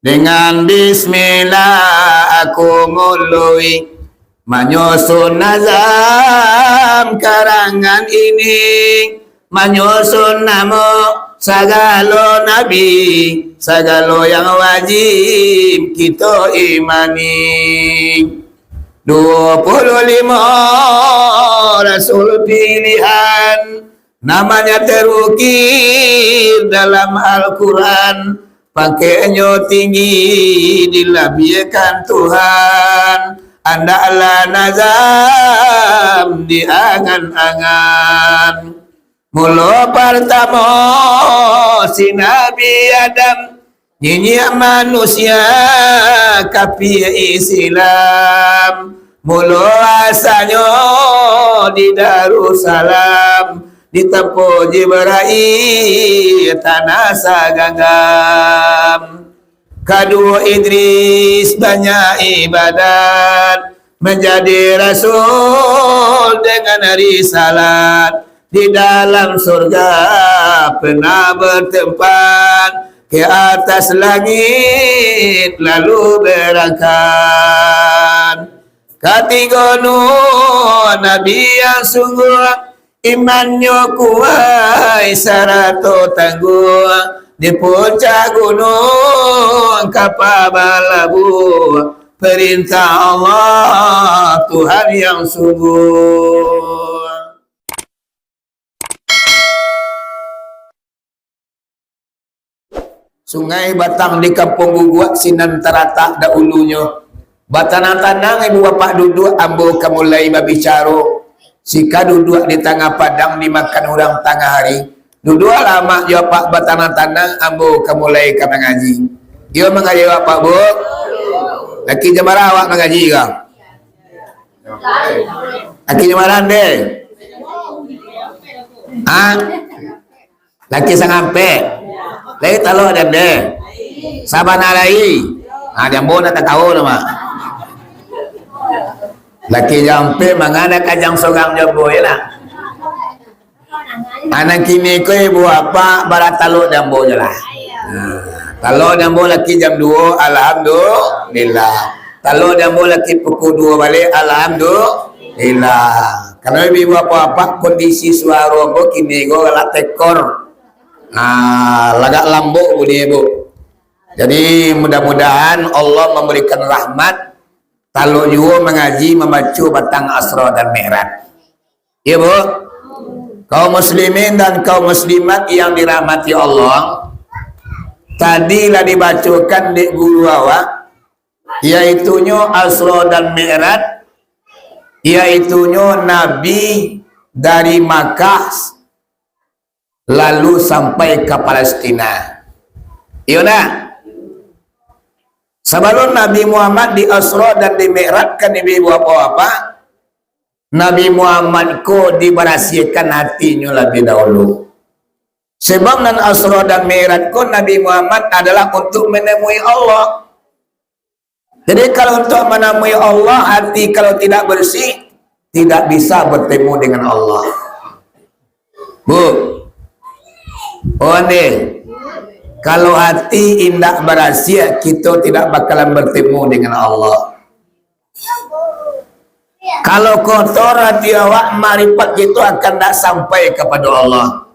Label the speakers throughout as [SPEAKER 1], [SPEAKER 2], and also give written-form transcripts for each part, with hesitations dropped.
[SPEAKER 1] Dengan bismillah aku mulai menyusun nazam karangan ini, menyusun nama segala nabi, segala yang wajib kita imani. 25 rasul pilihan, namanya terukir dalam Al-Quran, pakainya tinggi dilabiakan Tuhan, andaklah nazam di angan-angan. Mula pertama si Nabi Adam, nyinyir manusia kapi Islam. Mula asalnya di Darussalam, ditempuh Jibril tanah Sagagam. Kedua Idris banyak ibadat, menjadi rasul dengan risalat. Di dalam surga pernah bertempat, ke atas langit lalu berangkat. Ketiga Nuh, Nabi yang sungguh, imannya kuat syarat tangguh. Di puncak gunung kapal balabu, perintah Allah Tuhan yang sungguh. Sungai batang di kampung Guguak sinan terata dahulunya. Batanan tanang ibu bapak duduk, ambo kamulai berbicara. Sika duduk di tengah padang dimakan orang tengah hari. Duduk lama jawab pak batanan tanang, ambo kamulai ke mengaji. Dia mengaji bapak bu. Laki jemara awak mengaji kah? Laki jemaran deh. Ah, laki sangampe. Lagi talo ada deh. Sabana lagi. Ah, jambu nak tahu nama. Laki jampe mangana kajang sogang jambu ya lah. Anak kini ko ibu apa barat talo jambu je lah. Talo jambu laki jam 2 alhamdulillah. Talo jambu laki pukul 2 balik alhamdulillah. Kalau ibu apa kondisi suara ko kini ko la tekor. Lagak lambuk bu dia bu. Jadi mudah-mudahan Allah memberikan rahmat. Kalau juga mengaji membaca batang Asra dan Mi'raj. Ya bu, kaum muslimin dan kaum muslimat yang dirahmati Allah, tadilah dibacakan di guru awak, yaitunya Asra dan Mi'raj, yaitunya Nabi dari Makkah lalu sampai ke Palestina. Iya nak? Sebelum Nabi Muhammad di Asra dan di Mi'raj kan ibu apa-apa, Nabi Muhammad ko diberahsiakan hatinya lebih dahulu. Sebab dan Asra dan Mi'raj ko Nabi Muhammad adalah untuk menemui Allah. Jadi kalau untuk menemui Allah, hati kalau tidak bersih, tidak bisa bertemu dengan Allah. Bu, Onde, kalau hati indah berhasil, kita tidak bakalan bertemu dengan Allah. Kalau kotor hati awak, marifat kita akan tak sampai kepada Allah.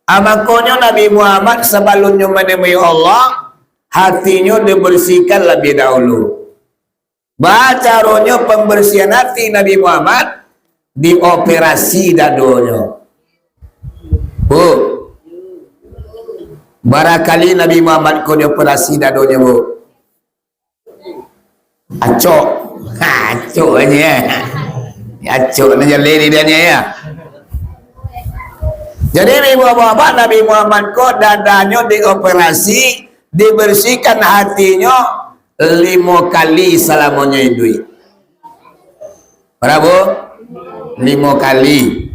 [SPEAKER 1] Makanya Nabi Muhammad sebelumnya menemui Allah, hatinya dibersihkan lebih dahulu. Caranya pembersihan hati Nabi Muhammad, dioperasi dadonya. Bu, barangkali Nabi Muhammad ko dioperasi dadonya bu. Acok, acok aja ya. Acok aja lady dia ya. Jadi ibu bapak Nabi Muhammad ko dadanya dioperasi, dibersihkan hatinya 5 kali selamanya hidup. Berapa? 5 kali.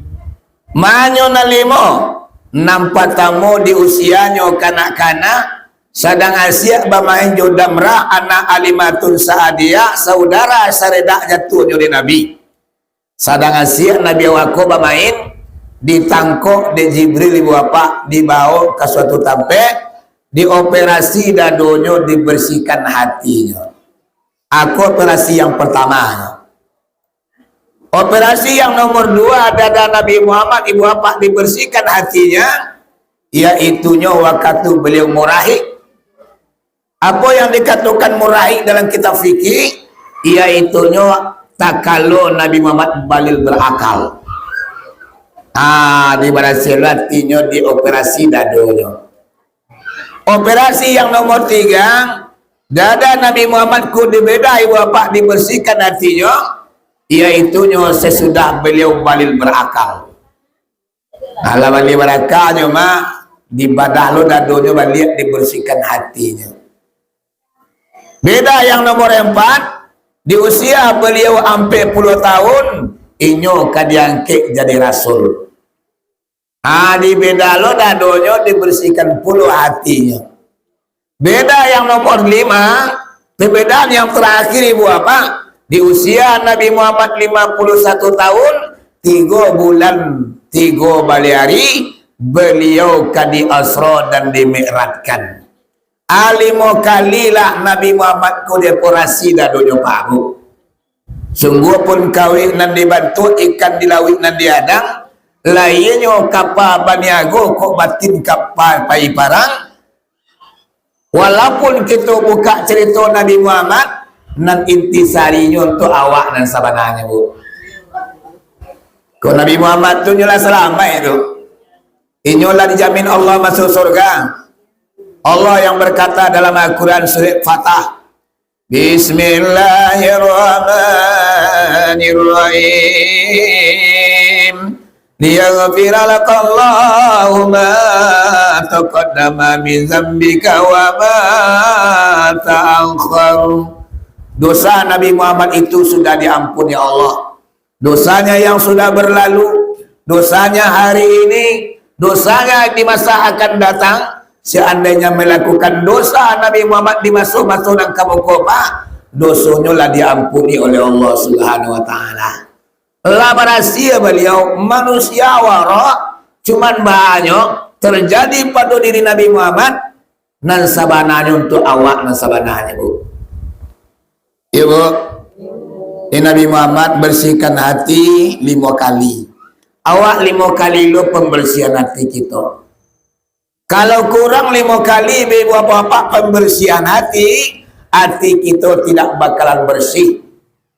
[SPEAKER 1] Manyo na 5. Nampak tamu di usianya kanak-kanak, sedang asyik bermain jodamrah anak alimatun sa'adiyah, saudara saredak jatuhnya di Nabi. Sedang asyik Nabi wako bermain, ditangkok di Jibril ibu bapak, dibawa ke suatu tempat, dioperasi dadonyo, dibersihkan hatinya. Aku operasi yang pertama. Operasi yang nomor 2, dada Nabi Muhammad ibu bapak dibersihkan hatinya, yaitunya waktu beliau murahik. Apa yang dikatakan murahik dalam kitab fikih, yaitunya tak kalau Nabi Muhammad balil berakal. Di bahasa Latinnya dioperasi dadonya. Operasi yang nomor 3, dada Nabi Muhammad ku dibedai bapak dibersihkan hatinya, yaitunya sesudah beliau balil berakal. Kalau balil berakalnya mak dibadah lo dadonya balik dibersihkan hatinya. Beda yang nomor 4, di usia beliau sampai 10 tahun inyo kadiangke jadi rasul. Di beda lo dadonya dibersihkan puluh hatinya. Beda yang nomor 5, perbedaan yang terakhir ibu apa? Di usia Nabi Muhammad 51 tahun, 3 bulan 3 hari beliau kadi asra dan dimi'ratkan. 5 kalilah Nabi Muhammad ku dekorasi dadonya pabu. Sungguh pun kawin nan dibantu ikan dilawik nan diadang, lainnya kapal baniago kok batin kapal pai parang. Walaupun kita buka cerita Nabi Muhammad, nan intisarinya untuk awak dan sabananya bu. Kau Nabi Muhammad tu nyolah selamat itu. Inyolah dijamin Allah masuk surga. Allah yang berkata dalam Al-Quran surat Fatah, Bismillahirrahmanirrahim. Liyaghfira lakallahu ma taqaddama min dzambika wa ma ta'akhkhar. Dosa Nabi Muhammad itu sudah diampuni Allah. Dosanya yang sudah berlalu, dosanya hari ini, dosanya di masa akan datang. Seandainya melakukan dosa Nabi Muhammad dimasuk-masuk dan kamu kopa, dosanya lah diampuni oleh Allah Subhanahu wa taala. Lah rahasia beliau manusia wara cuman banyak terjadi pada diri Nabi Muhammad nan sabananya untuk awak nan sabananya bu. Ya bu. Nabi Muhammad bersihkan hati 5 kali. Awak 5 kali lo pembersihan hati kita. Kalau kurang 5 kali bapak-bapak pembersihan hati kita tidak bakalan bersih.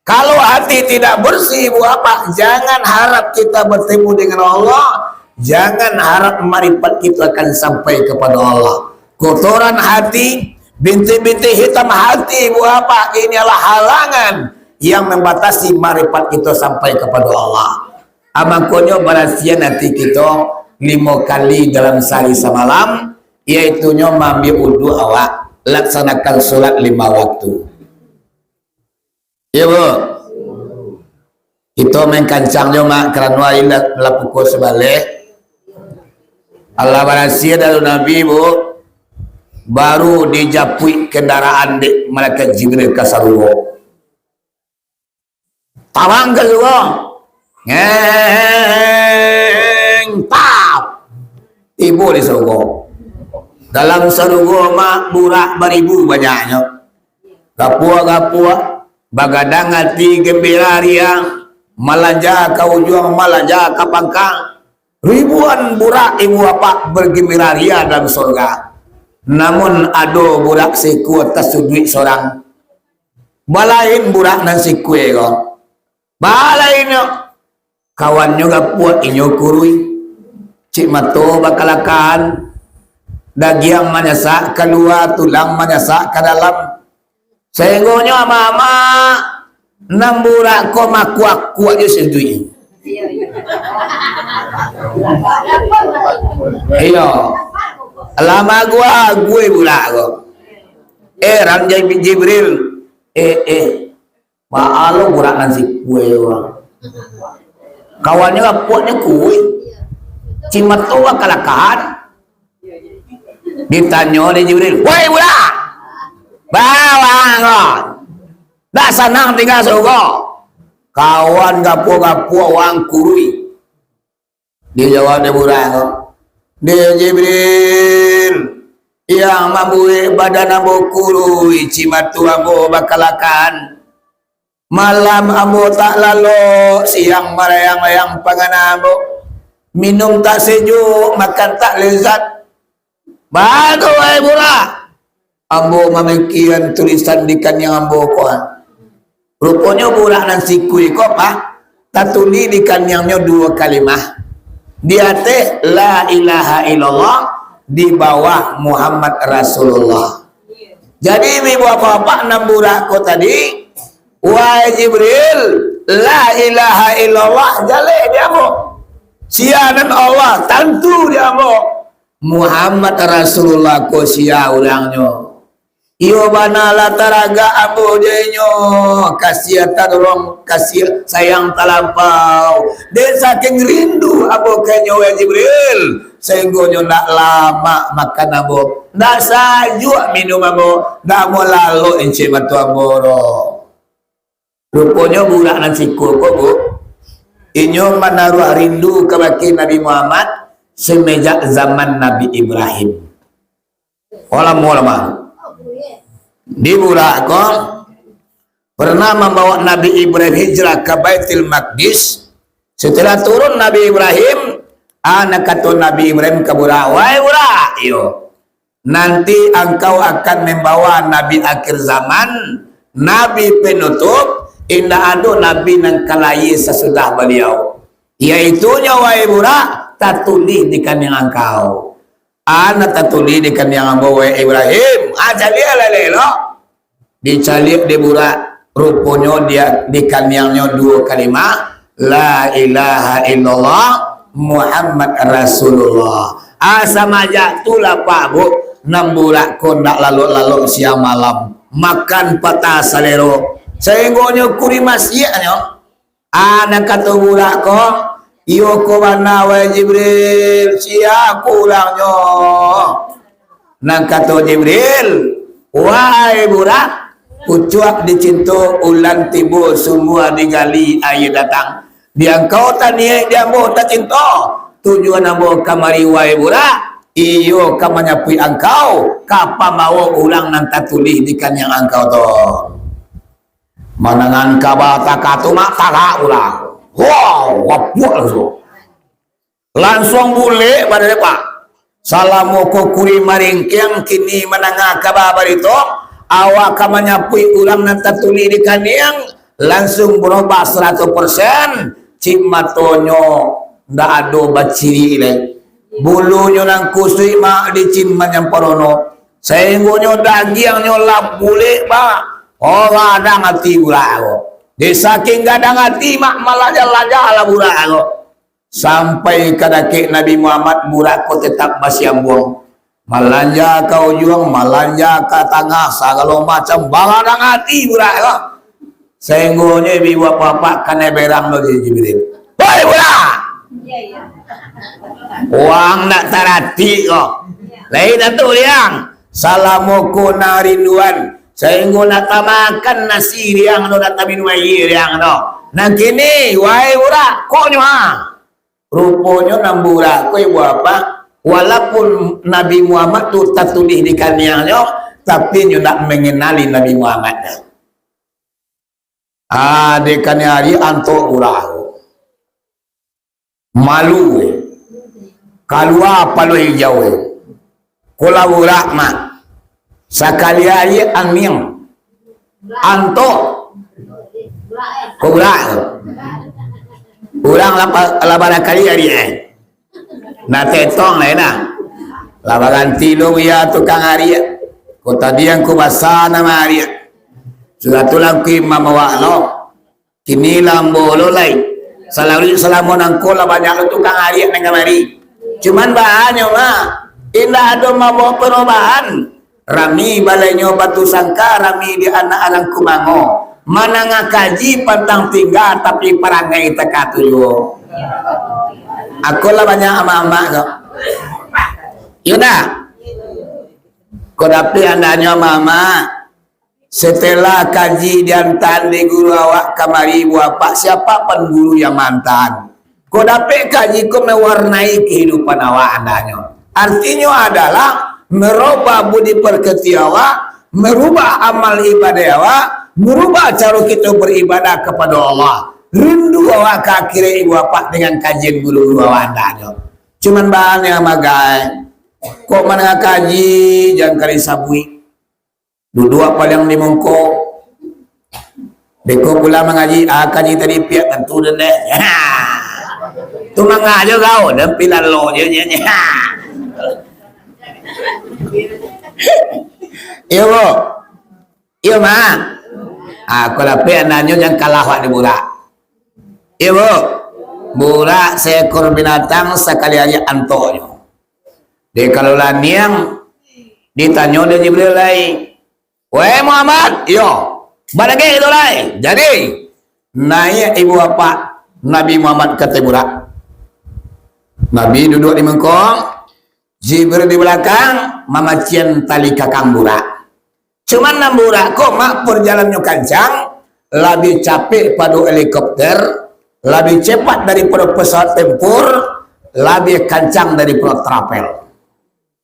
[SPEAKER 1] Kalau hati tidak bersih bapak, jangan harap kita bertemu dengan Allah, jangan harap marifat kita akan sampai kepada Allah. Kotoran hati, bintik-bintik hitam hati bapak, ini adalah halangan yang membatasi marifat kita sampai kepada Allah. Amakonyo berasian hati kita 5 kali dalam sehari semalam, yaitunya mambil wudu awak, laksanakan sholat 5 waktu. Ya bu, kita mengkancangnya mak kerana ilah pukul sebalik. Allah berasia dari Nabi bu, baru dijapui kendaraan di malaikat Jibril ke sarungo. Tawang ke sarungo, tap ibu di sarungo. Dalam sarungo mak burak beribu banyaknya. Gapua bagadang hati gembira riang, malanja kau juang malanja kapangkang. Ribuan burak ibu bapak bergembira ria dalam surga. Namun ado burak siku atas duit seorang. Balain burak nan siku ego. Balainnya kawannya gapuat inyo kurui. Cik mato bakalakan. Dagiang manyasak keluar, tulang manyasak ke dalam. Sehinggonya mama namburak ko makuak-kuak je sedui. Iyo. Lama gua gue burak ko. Ranjai bin Jibril. Maalo burak nasi kue orang. Kawannya kapuatnya kue. Cimat tua kalakahan. Ditanya oleh Jibril. Woi burak. Bawang dah senang tinggal surga. Kawan gapu-gapu wang kurui. Dia jawab dia burak. Dia Jibril. yang mabue badan ambo kuru cimatu ambo bakalakan malam ambo tak lalu siang marayang-layang pangan ambo minum tak sejuk makan tak lezat baru ay mula ambo memikiran tulisan di yang ambo kuat rupanya burak dan sikui kok pak tak tulis di kanyangnya 2 kalimah dia teh la ilaha illallah di bawah Muhammad Rasulullah. Jadi ibu bapak namburak ko tadi wahai Jibril la ilaha illallah jale dia mo sianan Allah tentu dia mo Muhammad Rasulullah ko sia urangnya iyo bana lataraga abu jenyo kasih tolong kasih sayang talampau dan saking rindu abu kenyo ya Jibril sehingga nak lama makan abu nak sajuk minum abu nak mau lalu encik batu amoro rupanya budak nan siku kok bu inyo menaruh rindu kepada Nabi Muhammad semenjak zaman Nabi Ibrahim ulama di budak kok pernah membawa Nabi Ibrahim hijrah ke Baitul Maqdis. Setelah turun Nabi Ibrahim anak kata Nabi Ibrahim ke budak wahai budak yo nanti engkau akan membawa Nabi akhir zaman Nabi penutup indah ada Nabi yang kalai sesudah beliau yaitu wahai budak tak tulis di kandang engkau anak tertulis di kandang ambo Ibrahim aja dia lelelo dicalik di burak rupanya dia di kandangnya 2 kalimah la ilaha illallah Muhammad Rasulullah asam aja tulah pak bu 6 burak kondak lalu siang malam makan patah salero sehingga kuri masyiannya anak kata burak kok iyo ko mana wa Jibril siap ulangnya nang kata Jibril wahai burak ucuak dicinta ulan timbul semua digali air datang dia kau tani dia mau tak cinta tujuan ambo kamari wahai burak iyo kamanyapui engkau kapa mau ulang nang tatulis di kanyang engkau to manangan kabata katuma tak ulang wow, wapuk langsung bule pada depan salamu kukuri maringkiang kini menangah kabar itu awak kamanyapui ulang nanti tuli di kaniang langsung berubah 100% cimatonyo ndak ada baciri le bulunya nang kusui mak di cimman yang parono sehingga dagingnya lap bule pak orang ada ngati ulang di saking gadang hati mak malaja-laja ala burak aku sampai kadake Nabi Muhammad burak ko tetap masih ambung malanja kau juang malanja ke tengah segala macam baladang hati burak aku sehingga ibu bapak kena berang lagi Jibril woi burak uang nak tarati kok lain itu liang salamuku narinduan sehingga nak makan nasi yang no nak minum air yang no nang kini wahai ura kok nyoha rupanya nambura ko ibu apa walaupun Nabi Muhammad tu tak tulis di kaniangnya tapi nyo nak mengenali Nabi Muhammad di kaniari anto ura malu kalau apa lo hijau kula ura mak sekali hari angin anto kubrak urang labara kali hari na tetong lain labaran tilo ya tukang hari ko tadi yang kubasa nama hari sudah tulang ku mamawa no kini lambolo lai salamun angko la banyak tukang hari nang kamari cuman bahannya mah indah ada mabawa perubahan rami balainya batu sangka rami di anak-anak kumango mana ngakaji pantang tinggal tapi perangai teka tuyo aku lah banyak ama-ama kok yaudah kau dapat andanya mama setelah kaji dan tanda guru awak kamari bapak siapa pengguru yang mantan kau dapat kaji kau mewarnai kehidupan awak andanya artinya adalah merubah budi pekerti awak, merubah amal ibadah awak, merubah cara kita beribadah kepada Allah. Rindu awak ke akhir ibu bapak dengan kajian guru-guru awak anda. Cuman bahan yang magai. Kok mana kaji jangan kali sabui. Duduk apa yang dimongko. Beko pula mengaji, kaji tadi pihak tentu dan deh. Tu mengaji kau dan pilar lo je je. Iya bo, iya mah. Kalau pihak nanyo yang kalah wak di burak. Iya bo, burak seekor binatang sekali aja antonyo. Dia kalau laniang ditanya dia Jibril lain. Weh Muhammad, yo. Balagi itu lain. Jadi naik ibu bapak Nabi Muhammad kata burak. Nabi duduk di mengkong, Jibril di belakang, mama cian tali kakang burak. Cuman nam burak kok mak perjalanannya kencang, lebih capek pada helikopter, lebih cepat daripada pesawat tempur, lebih kencang daripada trapel.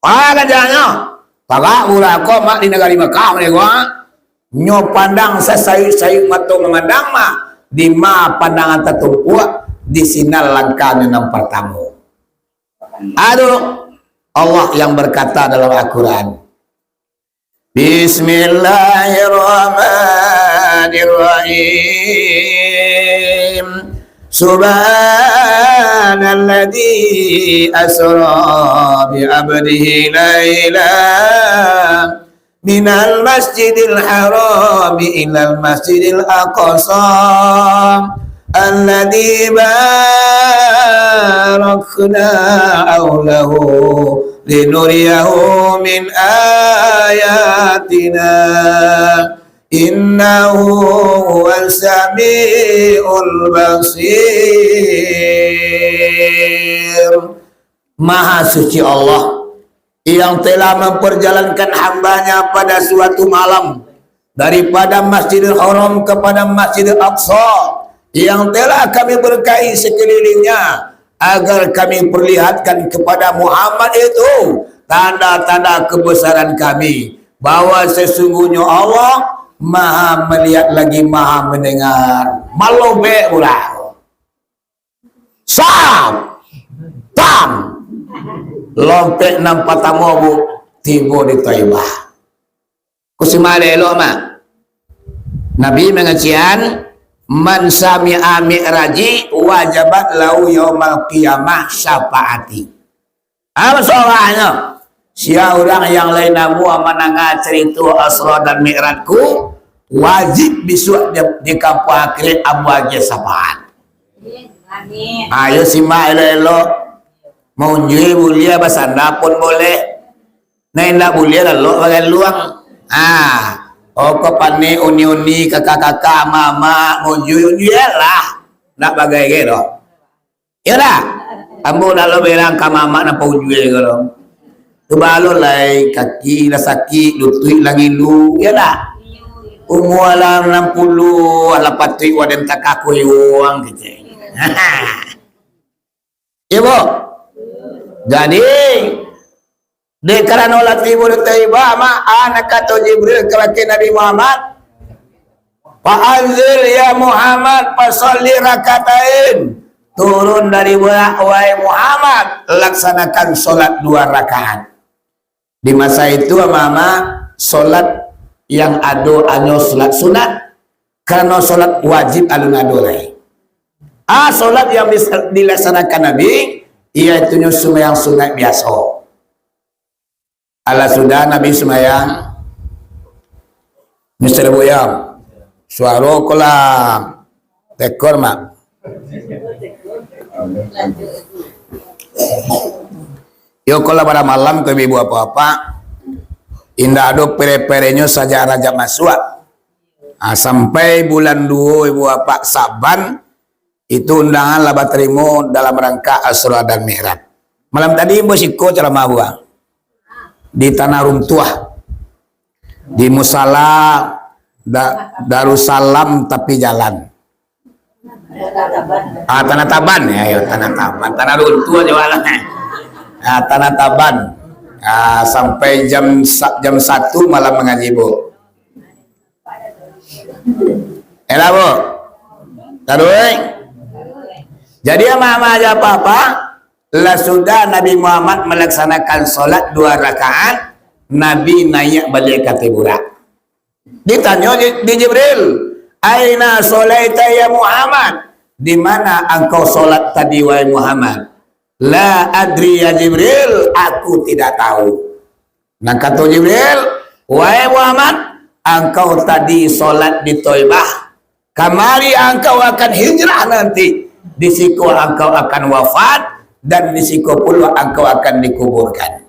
[SPEAKER 1] Kencangnya, pagak burak kok mak di negara Mekah mereka. Nyo pandang sasayu-sayu mata memandang mah di ma pandangan tertumpuak di sinal langkahnya nampak tamu. Aduh, Allah yang berkata dalam Al-Quran, Bismillahirrahmanirrahim. Subhanalladzi asra bi 'abdihi lailan minal masjidil haram ilal masjidil aqsa alladzi barakna hawlahu linuriyahu min ayatina innahu huwas samiul basir. Maha suci Allah yang telah memperjalankan hambanya pada suatu malam daripada Masjidil Haram kepada Masjidil Aqsa, yang telah kami berkahi sekelilingnya agar kami perlihatkan kepada Muhammad itu tanda-tanda kebesaran kami, bahwa sesungguhnya Allah maha melihat lagi maha mendengar. Malobe ulah sam tam lompek nampak tamu tiba di Taibah. Kusimale lo mak. Nabi mengajian man sami'a mi'raji wajabat lau yaumal qiyamah syafaati. Apa soalnya? Sia orang yang lain namu amananga cerita Asra dan Mi'rajku wajib besok di kampung akhir abu aja syafaat. Ayo simak elo-elo. Mau jual mulia basanda pun boleh. Nah indah mulia lalu bagian luang. Kau pani uni-uni kakak-kakak mama mau jual lah. Nak bagai gitu. Ya dah. Ambo lalu berang ke mama nak mau jual gitu. Kebalo lai kaki dah sakit lutut lagi lu. Ya dah. Umur lah 60 ala patri waden takaku uang gitu. Ya bu. Jadi di kerana latifu Taibah ma anak kata Jibril kelaki Nabi Muhammad, fa'anzir ya Muhammad fasalli rakatain, turun dari buah wahai Muhammad laksanakan solat 2 rakaat. Di masa itu mama solat yang ado anyo solat sunat, karena solat wajib alun adolai. Solat yang dilaksanakan Nabi yaitu sembahyang sunat biasa. Ala sudah Nabi sembahyang Mr. Boyam suara kolam tekor mak. Yo kalau pada malam ke ibu apa-apa indah ada pere-perenya saja raja masuk. Sampai bulan 2 ibu apa Saban itu undangan laba terima dalam rangka Asra dan Mi'raj. Malam tadi bersiko ceramah buah di Tanah Runtuah di Musala Darussalam tapi jalan Tanah Taban ya, Tanah Taban, Tanah Runtuah jualan Tanah Taban Sampai jam 1 malam mengaji Bu. Elah Bu. Taruh. Jadi ama aja apa-apa lah sudah Nabi Muhammad melaksanakan solat 2 rakaat, Nabi naik balik ke tiburan. Ditanya di Jibril, aina solaita ya Muhammad? Di mana engkau solat tadi wahai Muhammad? La adri ya Jibril, aku tidak tahu. Nah kata Jibril, wahai Muhammad, engkau tadi solat di Thaibah. Kamari engkau akan hijrah nanti. Di siku engkau akan wafat dan di siku pula engkau akan dikuburkan.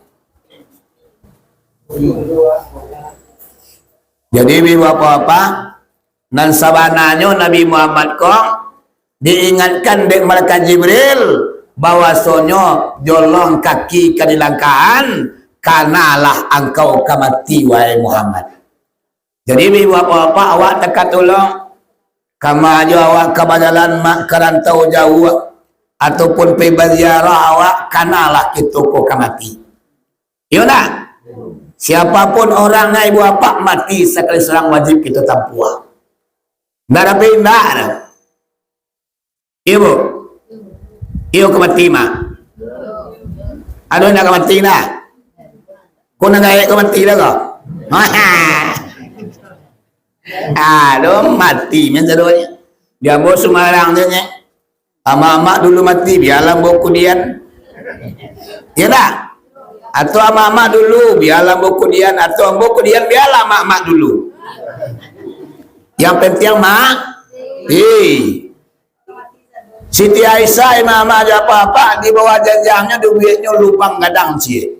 [SPEAKER 1] Jadi bapak-bapak dan sabananya Nabi Muhammad kong diingatkan oleh malaikat Jibril bahwasanya jolong kaki kadilangkaan kanalah engkau kamati wahai Muhammad. Jadi bapak-bapak awak tekat tolong kama aja awak kebajalan mak kerantau jauh ataupun pergi berziarah awak kanalah kita kok mati. Iya nak? Siapapun orang ibu bapak mati sekali serang wajib kita tampua. Nggak ada pindah. Ibu, iyo kemati mah. Aduh nak kemati nak. Kau nak gaya kemati lah kau. Aduh mati menceronya. Dia mau Semarang dia. Ama-ama dulu mati biarlah mau kudian. Ya tak? Atau ama-ama dulu biarlah mau kudian, atau mau kudian biarlah mak-mak dulu. Yang penting mak. Siti Aisyah mama aja apa-apa di bawah janjangnya duitnya lubang gadang cie.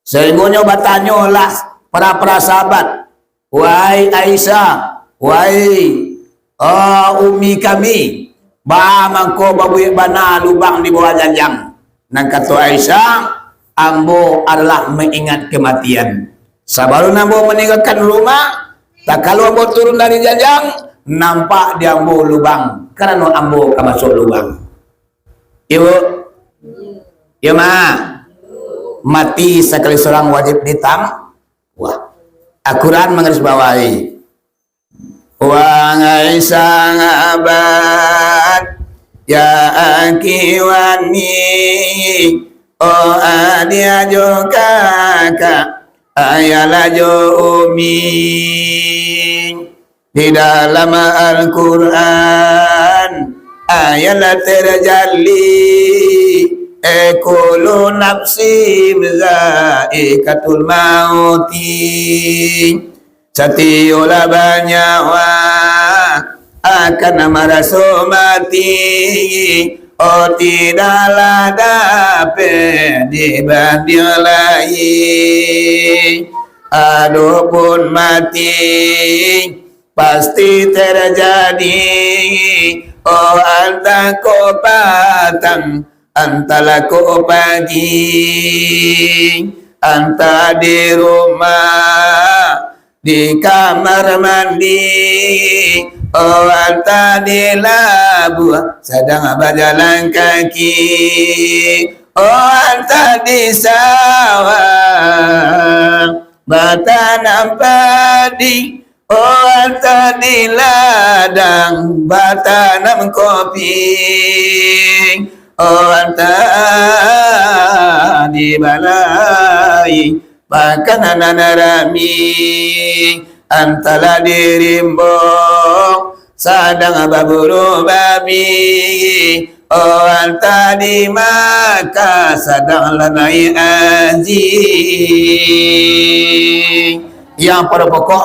[SPEAKER 1] Sehingga batanyo lah para sahabat. Wahai Aisyah, wahai umi kami, mangko babu bana lubang di bawah janjang. Nang kata Aisyah, ambo adalah mengingat kematian. Sabaru ambo meninggalkan rumah, tak kalau ambo turun dari janjang, nampak di ambo lubang, karena ambo masuk lubang. Ibu, ya ma, mati sekali seorang wajib ditam. Wah. Al-Quran menggarisbawahi wa ngaisang abad ya akiwani o adia jo kakak ayala jo umi. Di dalam Al-Quran ayat terjalli ekulu nafsi zaikatul mauti. Setiap banyawa akan merasa mati. Oh tidaklah dapat dibanding lain. Adapun mati pasti terjadi. Oh anta ko patang, antara ko pagi, anta di rumah, di kamar mandi, oh anta di labuh sedang berjalan kaki, oh anta di sawah bertanam padi, oh anta di ladang bertanam kopi, oh anta di balai bahkan anak rami, antara dirimbong sadang baburu babi, oh anta di maka sadang lanai aji. Yang pada pokok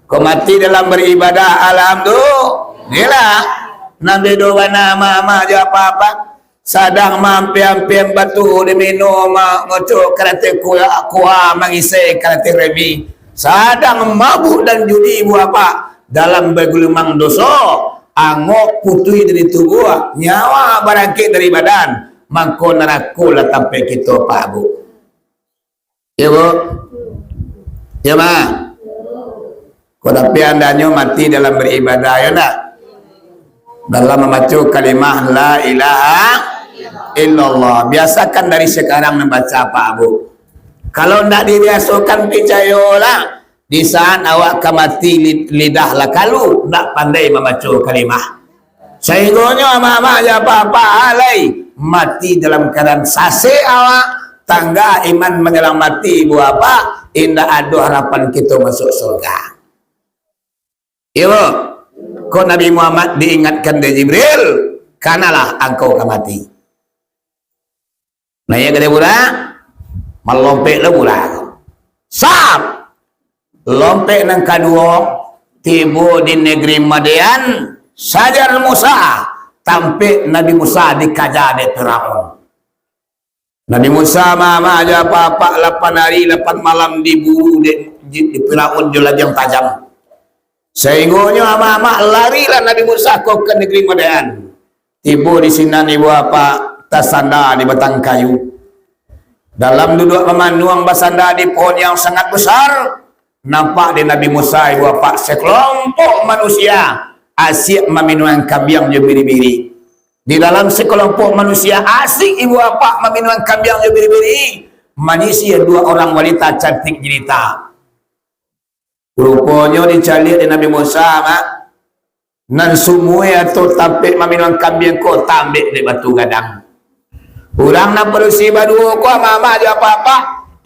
[SPEAKER 1] kau mati dalam beribadah, alhamdulillah. Nabi doa nama aja apa-apa. Sadang mampiam-piam batu diminum ngocok kereta kuah mengisi kereta remi. Sadang mabuk dan judi ibu apa dalam bergelumang dosa. Angok putui dari tubuh, nyawa barangkit dari badan. Mangko nerakulah sampai kita pak bu. Ya bu, ya ma. Kau tapi andanya mati dalam beribadah ya nak. Dalam membaca kalimah la ilaha illallah. Biasakan dari sekarang membaca apa Abu. Kalau tidak dibiasakan percayalah, di saat awak mati lidah lah kalau tidak pandai membaca kalimah. Sehingganya ama-ama aja apa-apa alai mati dalam keadaan sase awak tangga iman menyelamati ibu apa indah ada harapan kita masuk surga. Ibu, kau Nabi Muhammad diingatkan dari Jibril, kanalah engkau akan mati. Nah ya kata pula, melompek lah pula. Sab, lompek nang kedua, tiba di negeri Madian, sajar Musa, tampil Nabi Musa dikajar di Firaun. Nabi Musa mama aja apa-apa 8 hari 8 malam diburu di Firaun jelajah tajam. Sehingga ama-ama larilah Nabi Musa ke negeri Madian. Tiba di sini ibu apa tasanda di batang kayu. Dalam duduk memanduang basanda di pohon yang sangat besar, nampak di Nabi Musa ibu apa sekelompok manusia asyik meminum kambing je biri-biri. Di dalam sekelompok manusia asik ibu apa meminum kambing je biri-biri, manusia 2 orang wanita cantik jelita. Rupanya dicari di Nabi Musa mak nan semua atau tampik meminum kambing ko tambik di batu gadang. Orang nak berusi badu ko mama ada apa-apa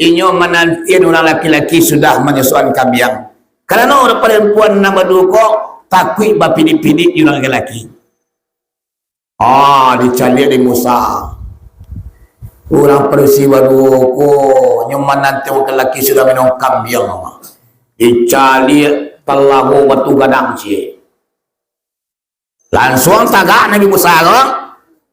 [SPEAKER 1] inyo menantian orang laki-laki sudah menyusuan kambing. Karena orang perempuan nak badu ko takui bapidi-pidi orang laki-laki. Dicari di Musa. Orang berusi badu ko nyoman nanti orang laki sudah minum kambing. Dicari telago batu gadang cie. Langsung tagak Nabi Musa ko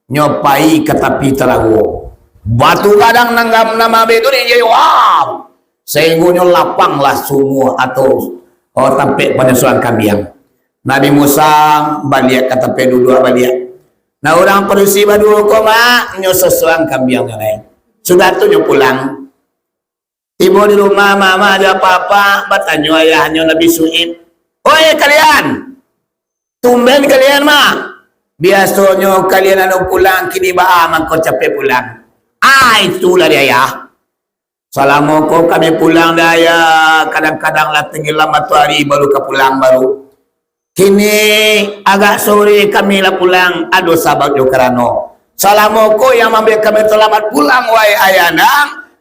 [SPEAKER 1] nyopai ke tepi telago. Batu gadang nanggam nama betul dia wow. Sehingga lapanglah semua atau tampik penyesuaian kambing. Nabi Musa balik ke tepi dulu balik. Nah orang perusi badu koma nyosesuaian kambing lain. Sudah tu nyo pulang. Tiba di rumah mama ada apa-apa, bertanya ayahnya Nabi Su'ib. Oi kalian, tumben kalian mah. Biasanya kalian anu pulang kini ba'a kau capek pulang. Itulah dia ayah. Assalamualaikum kami pulang dah ya. Kadang-kadang lah tenggelam matahari baru ke pulang baru. Kini agak sore kami lah pulang. Aduh sahabat Yokarano. Assalamualaikum yang ambil kami selamat pulang wahai ayah.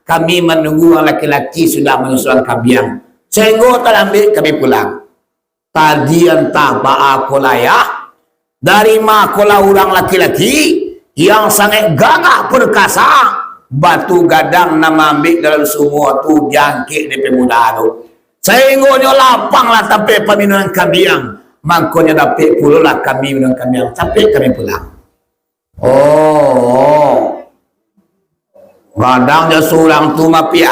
[SPEAKER 1] Kami menunggu laki-laki sudah menyusuan kambing. Sehingga terambil kami pulang. Tadi entah ba'a kolayah. Dari makola orang laki-laki yang sangat gagah perkasa. Batu gadang nama ambil dalam semua tu jangkit di pemuda tu. Sehingga lapang lah sampai peminuan kambing. Makanya dapat puluh lah kami minum kambing. Sampai kami pulang. Kadang dia seorang tu mafia.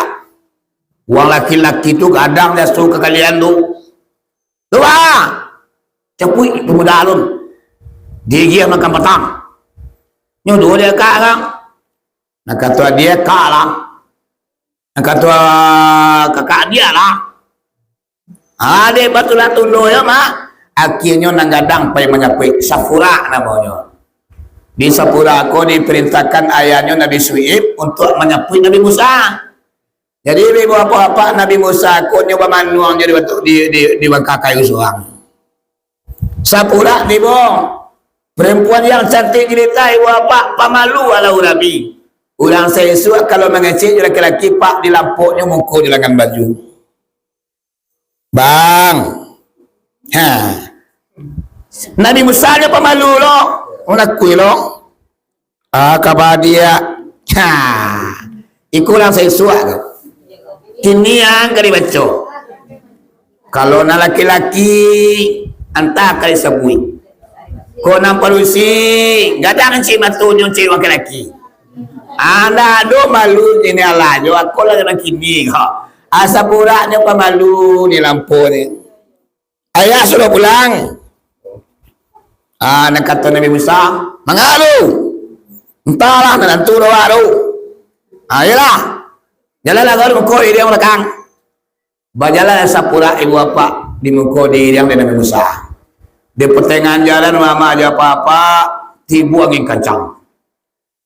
[SPEAKER 1] Orang laki-laki tu kadang dia suruh ke kalian tu. Tuh cepui pemuda alun. Dia makan petang. Nyodoh dia kak kan. Nak kata dia kak lah. Nak kata kakak dia lah. Dia batulah tunduh ya mak. Akhirnya nang gadang pai menyapui. Safura namanya. Di Sapura aku diperintahkan ayahnya Nabi Su'ib untuk menyapui Nabi Musa. Jadi ibu apa-apa Nabi Musa aku nyoba manuang jadi waktu di bangka kayu suang. Sapura ibu perempuan yang cantik cerita ibu apa pamalu ala urabi. Orang saya suak kalau mengecek laki-laki pak di lampuknya muka di lengan baju. Bang. Nabi Musa nya pemalu loh. Menakui lo, kabar dia, ikulang saya suak. Kini yang kali baca. Kalau nak laki-laki, antah kali sabui. Kau nampak lusi, gadang si matunya si laki-laki. Anda do malu ini ala jo. Aku lagi nak kini kau. Asa puraknya pemalu ni lampu ni. Ayah sudah pulang. Nak kata Nabi Musa, mengalu. Entahlah menantu doa tu. Yalah. Jalanlah kau muka dia belakang. Berjalan sapura ibu bapa di muka dia yang Nabi Musa. Di pertengahan jalan mama aja apa-apa, tibu angin kencang.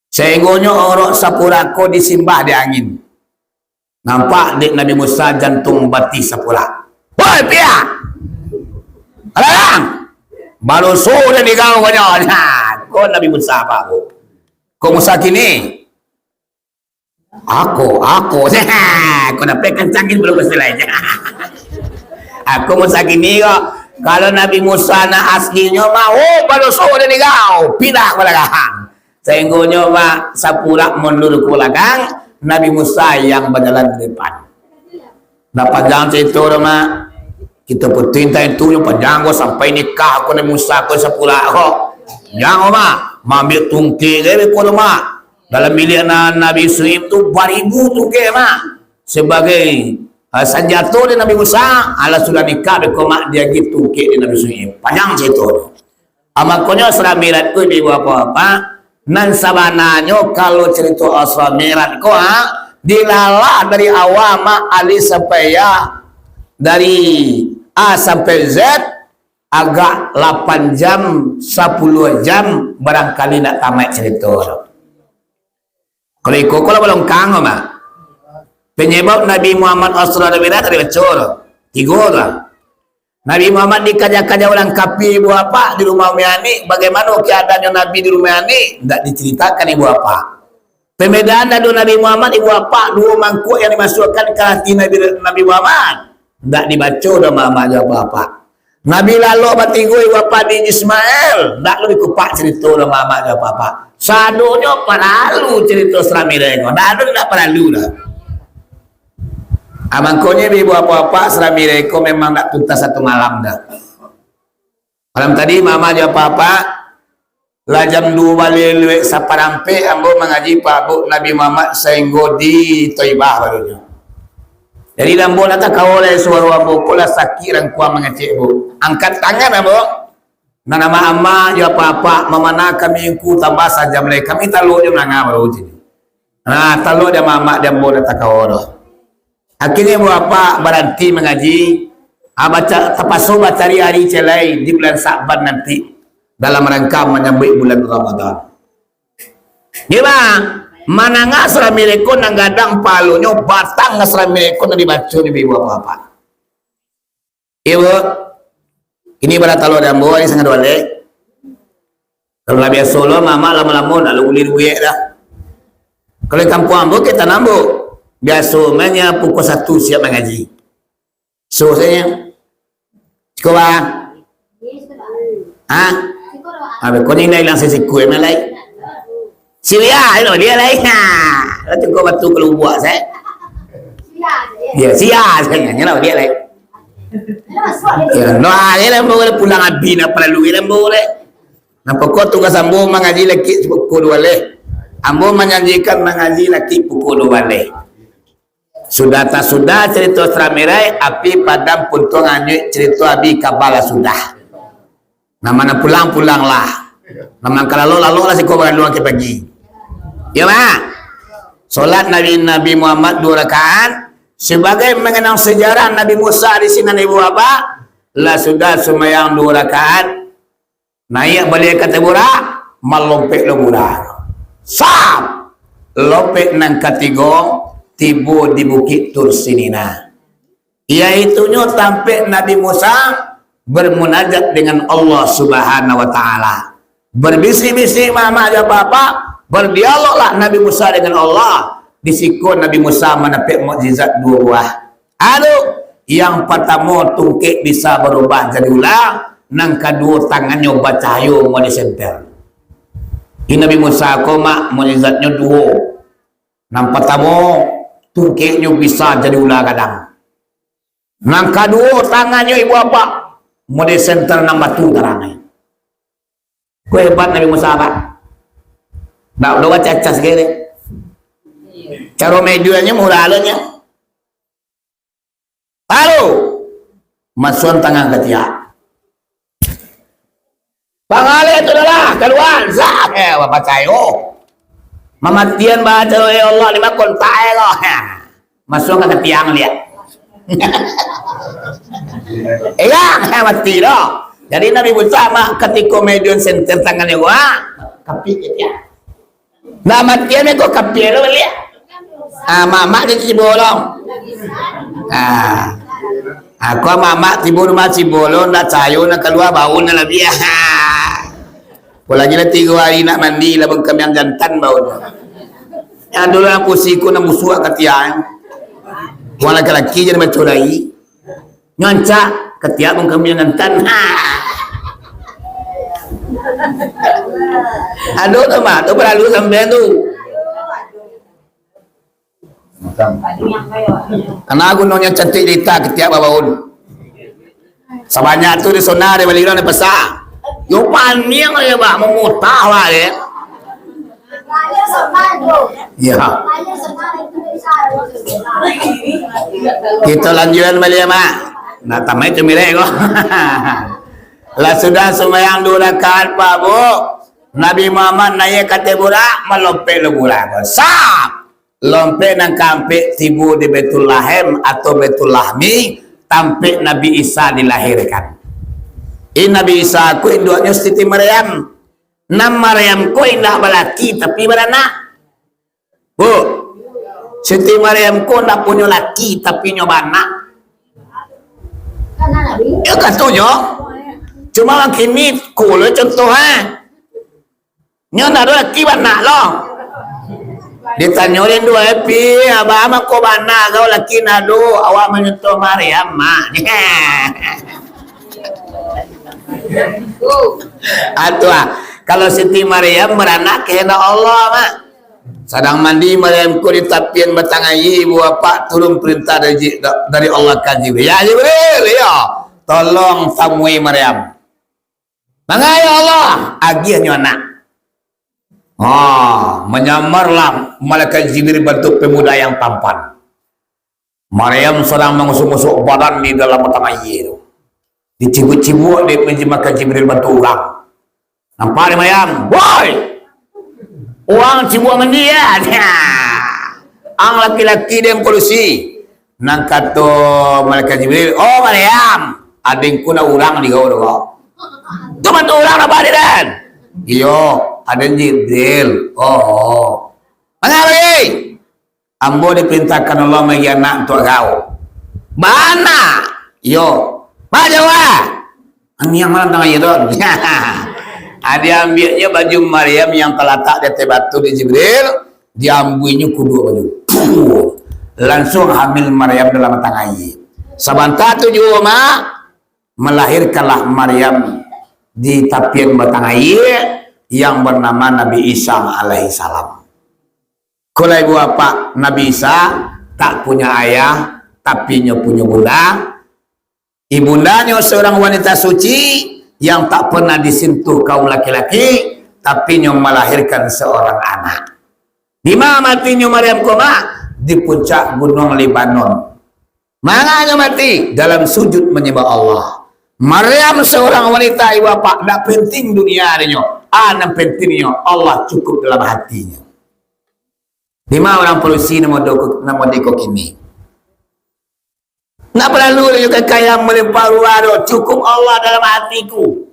[SPEAKER 1] Sehinggonya orang sapura ko disimbah di angin. Nampak dik Nabi Musa jantung bati sapura. Woi pia! Alang! Baluso dia di kau konyol. Kau Nabi Musa apa aku? Kau Musa kini? Aku. Kau dapat kencangin belum istilahnya. Aku Musa kini kok. Kalau Nabi Musa na aslinya mah, baluso dia di kau. Pindah ke belakang. Sehinggonya mah sapura mundur ke belakang, Nabi Musa yang berjalan di depan. Dapat jangan cerita mah, kita perintah itu yang panjang sampai nikah aku Nabi Musa aku sapura kok. Jangan mah, ambil tungki ke ko mah. Dalam milik Nabi Suhaib tu 2000 tungki mah. Sebagai sanjata di Nabi Musa, Allah sudah nikah ke mak dia gitu tungki di Nabi Suhaib. Panjang cerita. Amakonya seramirat ku ibu apa-apa. Nan sabananya kalau cerita Asra Mi'raj ko dilala dari awal ali sampai ya, dari A sampai Z agak 8 jam 10 jam barangkali nak tamat cerita. Kalau ikut kalau belum kang mah penyebab Nabi Muhammad Asra Mi'raj dari bacor 3 lah. Nabi Muhammad dikajak-kajak orang kafir ibu apa di rumah Miani. Bagaimana keadaannya Nabi di rumah Miani? Tidak diceritakan ibu apa. Pembedaan dari Nabi Muhammad ibu apa 2 mangkuk yang dimasukkan ke hati Nabi Muhammad. Tidak dibaca sama apa-apa. Nabi lalu batigo ibu apa di Ismail. Tidak lu dikupak cerita sama apa-apa. Sadonya paralu cerita Seramireko. Tidak paralu dah. Amangkonya ibu apa-apa Seramireko memang tak tuntas satu malam dah. Malam tadi mama aja apa-apa lah jam 2 balik luwek saparampe ambo mengaji Pak Bu Nabi Muhammad sehingga di Taibah barunya. Jadi dambo nata kawale suara ambo kula sakiran kuah mengecek Bu. Angkat tangan ambo. Nah nama amma ya apa-apa memana kami ku tambah saja mereka kami talu je nanga baru sini. Nah talu dia mama dia ambo nata kawale. Akhirnya apa berhenti mengaji, baca tapaso baca hari celai di bulan Sa'ban nanti dalam rangka menyambut bulan Ramadan. Gimana? Mana ngasra milikku nang gadang palunya batang ngasra milikku nang dibaca di ibu apa? Ibu, ini berat talo dan bawa ini sangat wale. Kalau biasa solo mama lama-lama nak lulir buye dah. Kalau kampung ambo kita nambo. Biasa mainnya pukul 1 siap mengaji. So saya sekolah. Abe kau ni hilang sesi kue melai. Siapa itu dia lain. Lalu kau batu kalau buat saya. Dia siapa saya nyala dia lain. No, dia boleh pulang abis nak perlu dia boleh. Nampak kau tugas ambo mengaji lagi pukul 2 leh. Ambo menjanjikan mengaji lagi pukul 2 leh. Sudah tak sudah cerita Seramiraj api padam puntung anyuk cerita abi kabala sudah. Namanya pulang-pulanglah. Namanya kalau lalu lah si kau berluang ke pagi. Ya mak. Solat Nabi Muhammad 2 rakaat sebagai mengenang sejarah Nabi Musa di sini ibu apa? Lah sudah semayang 2 rakaat. Naik balik kata burak melompek lemurah. Sap. Lompek nang ketiga tiba di Bukit Tursinina. Iaitunya sampai Nabi Musa bermunajat dengan Allah Subhanahu wa taala. Berbisik-bisik mama aja bapak, berdialoglah Nabi Musa dengan Allah. Disiko Nabi Musa menepik mukjizat 2 buah. Yang pertama tungkik bisa berubah jadi ular, nang kedua tangannya bacahayo mau disenter. Ini Nabi Musa koma mukjizatnya 2. Nang pertama tungkiknya bisa jadi ular kadang. Nang kedua tangannya ibu apa? Model center nang batu terangnya. Kau hebat Nabi Musa apa? Nak doa caca segini. Cara medianya muralanya. Lalu masuk tangan ketiak. Pangale itu adalah keluar. Zak bapak cayo. Mamatian baca ya Allah 5 kontak loh. Masuk ke tiang lihat. Mati dah. Jadi Nabi Musa ketika median center tangannya gua, tapi ya. Nak mati ni kau kapir lo balik. Mamak dia cibolong. Aku mamak tibu rumah cibolong nak cayu nak keluar bau nak lebih. Kau lagi lah 3 hari nak mandi lah bengkam yang jantan bau. Yang dulu aku siku nak musuh ketiak. Kau laki-laki jadi macam lagi. Nyoncak ketiak bengkam yang jantan. Aduh tu mak, tu berlalu sampai tu. Karena aku nanya cantik cerita ketiak babaun. Sebanyak tu di sana dia balik di pasar. Yo paning ya bak memutah lah dia. Ya. Kita lanjutan balik mak. Nak tamai cemilek kok. Lah sudah sembahyang 2 rakaat Pak Bu. Nabi Muhammad naik kata budak melompat le budak. Sap. Lompat nang kampik tibu di Baitul Lahim atau Baitul Lahmi tampik Nabi Isa dilahirkan. Ini Nabi Isa ku induknya Siti Maryam. Nam Maryam ku indah balaki tapi beranak. Bu. Siti Maryam ku ndak punya laki tapi nyoba anak. Ya katanya. Cuma makin ni cool contoh nyo nak laki bana lo ditanyain 2 happy abah mah ko bana kau laki nado awak menyentuh Maryam mak atua kalau Siti Maryam beranak kehendak Allah mak sedang mandi Maryam ku ditapian batang ayi ibu bapak turun perintah dari Allah ka Jibril ya Jibril ya tolong tamui Maryam. Mangga ya Allah, agiannya anak. Menyamarlah malaikat Jibril bentuk pemuda yang tampan. Maryam sedang mengusuk-usuk badan di dalam batang air itu. Dicibuk-cibuk di menjemaka Jibril bentuk orang. Nampak ni Maryam? Woi! Orang cibuk mandi ya. Ang laki-laki dia polusi. Nang kata malaikat Jibril, oh Maryam, adingku na orang di kau. Cuma tu orang apa dia dan? Iyo, ada Jibril. Oh. Mana lagi? Ambo diperintahkan Allah bagi anak untuk kau. Mana? Iyo. Mana jawab? Ini yang mana tengah itu? Dia ambilnya baju Maryam yang terletak di atas batu di Jibril. Dia ambilnya kedua baju. Langsung hamil Maryam dalam batang air. Sebentar tu juga mak melahirkanlah Maryam di tapian batang air yang bernama Nabi Isa alaihi salam. Kalau ibu bapak Nabi Isa tak punya ayah tapi punya bunda. Ibundanya seorang wanita suci yang tak pernah disentuh kaum laki-laki tapi melahirkan seorang anak. Di mana matinya Maryam koma? Di puncak gunung Lebanon. Mananya mati? Dalam sujud menyembah Allah. Maryam seorang wanita ibu bapak tak penting dunia adanya, yang pentingnya Allah cukup dalam hatinya. Di mana orang polusi nama deko kini? Nak perlu juga kaya melimpah ruah cukup Allah dalam hatiku.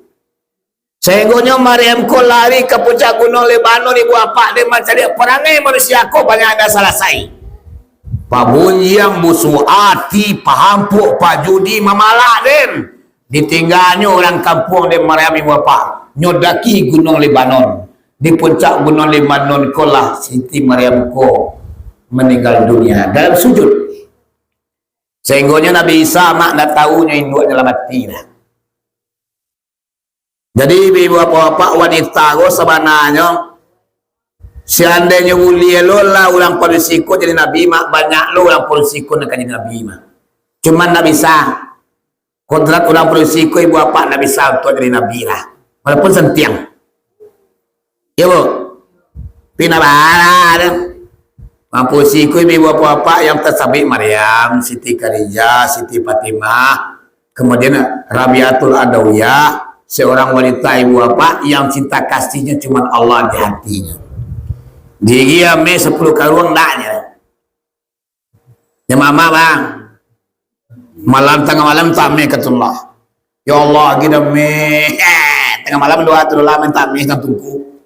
[SPEAKER 1] Sehingga Maryam ko lari ke puncak gunung Lebanon ibu bapak dia mencari perangai manusia ko banyak ada selesai. Pabunyi yang busu hati pahampuk pajudi mamalak den. Ditinggalnya orang kampung di Maryam ibu bapak nyodaki gunung Lebanon. Di puncak gunung Lebanon kolah Siti Maryam ko meninggal dunia dalam sujud. Sehingga Nabi Isa mak dah tahunya induk dalam hati dah. Jadi ibu bapak wanita ko sebenarnya seandainya mulia lo lah orang polisiku jadi nabi mak banyak lo orang polisiku nak jadi nabi mak. Cuman Nabi Isa kodrat orang polisiku ibu bapak Nabi Isa untuk jadi nabi lah. Walaupun sentiang. Ya bu, pinabara dah. Polisiku ibu bapak yang tersabit Maryam, Siti Khadijah, Siti Fatimah, kemudian Rabiatul Adawiyah, seorang wanita ibu bapak yang cinta kasihnya cuma Allah di hatinya. Dia me 10 karung naknya. Ya mama bang. Malam tengah malam tamih katullah. Ya Allah kita me tengah malam doa tu lah minta me kan tunggu.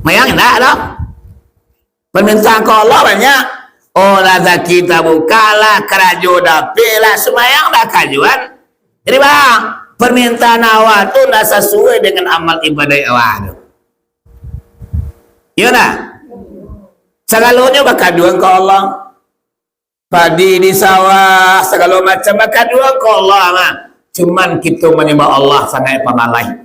[SPEAKER 1] Mayang enggak dah. Permintaan ke Allah banyak. Oh lada kita bukalah kerajo dapelah semayang dah kajuan. Jadi bang, permintaan awak tu dah sesuai dengan amal ibadah awak tu. Iya nak? Segalonya bakaduan ke Allah. Padi di sawah, segala macam bakaduan ke Allah mah. Cuman kita menyembah Allah sangat pamalai.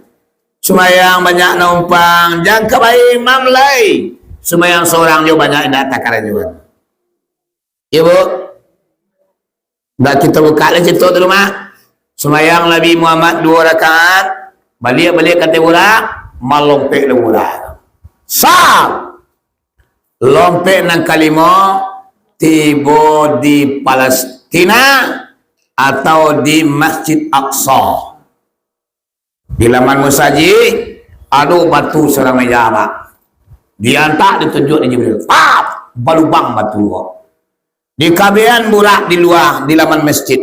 [SPEAKER 1] Semayang banyak numpang, jangan kebaik imam lai. Semayang seorang juga banyak yang datang kerajuan. Ibu, dah kita buka lah cerita di rumah. Semayang Nabi Muhammad 2 rakaat, balik kata budak, malompek le budak. Sab, lompek nang kalimo, tiba di Palestina atau di Masjid Aqsa. Di laman musajid, ada batu seramai jamak. Diantak ditunjuk di Jibril. Pap, balubang batu. Di kabian burak di luar di laman masjid.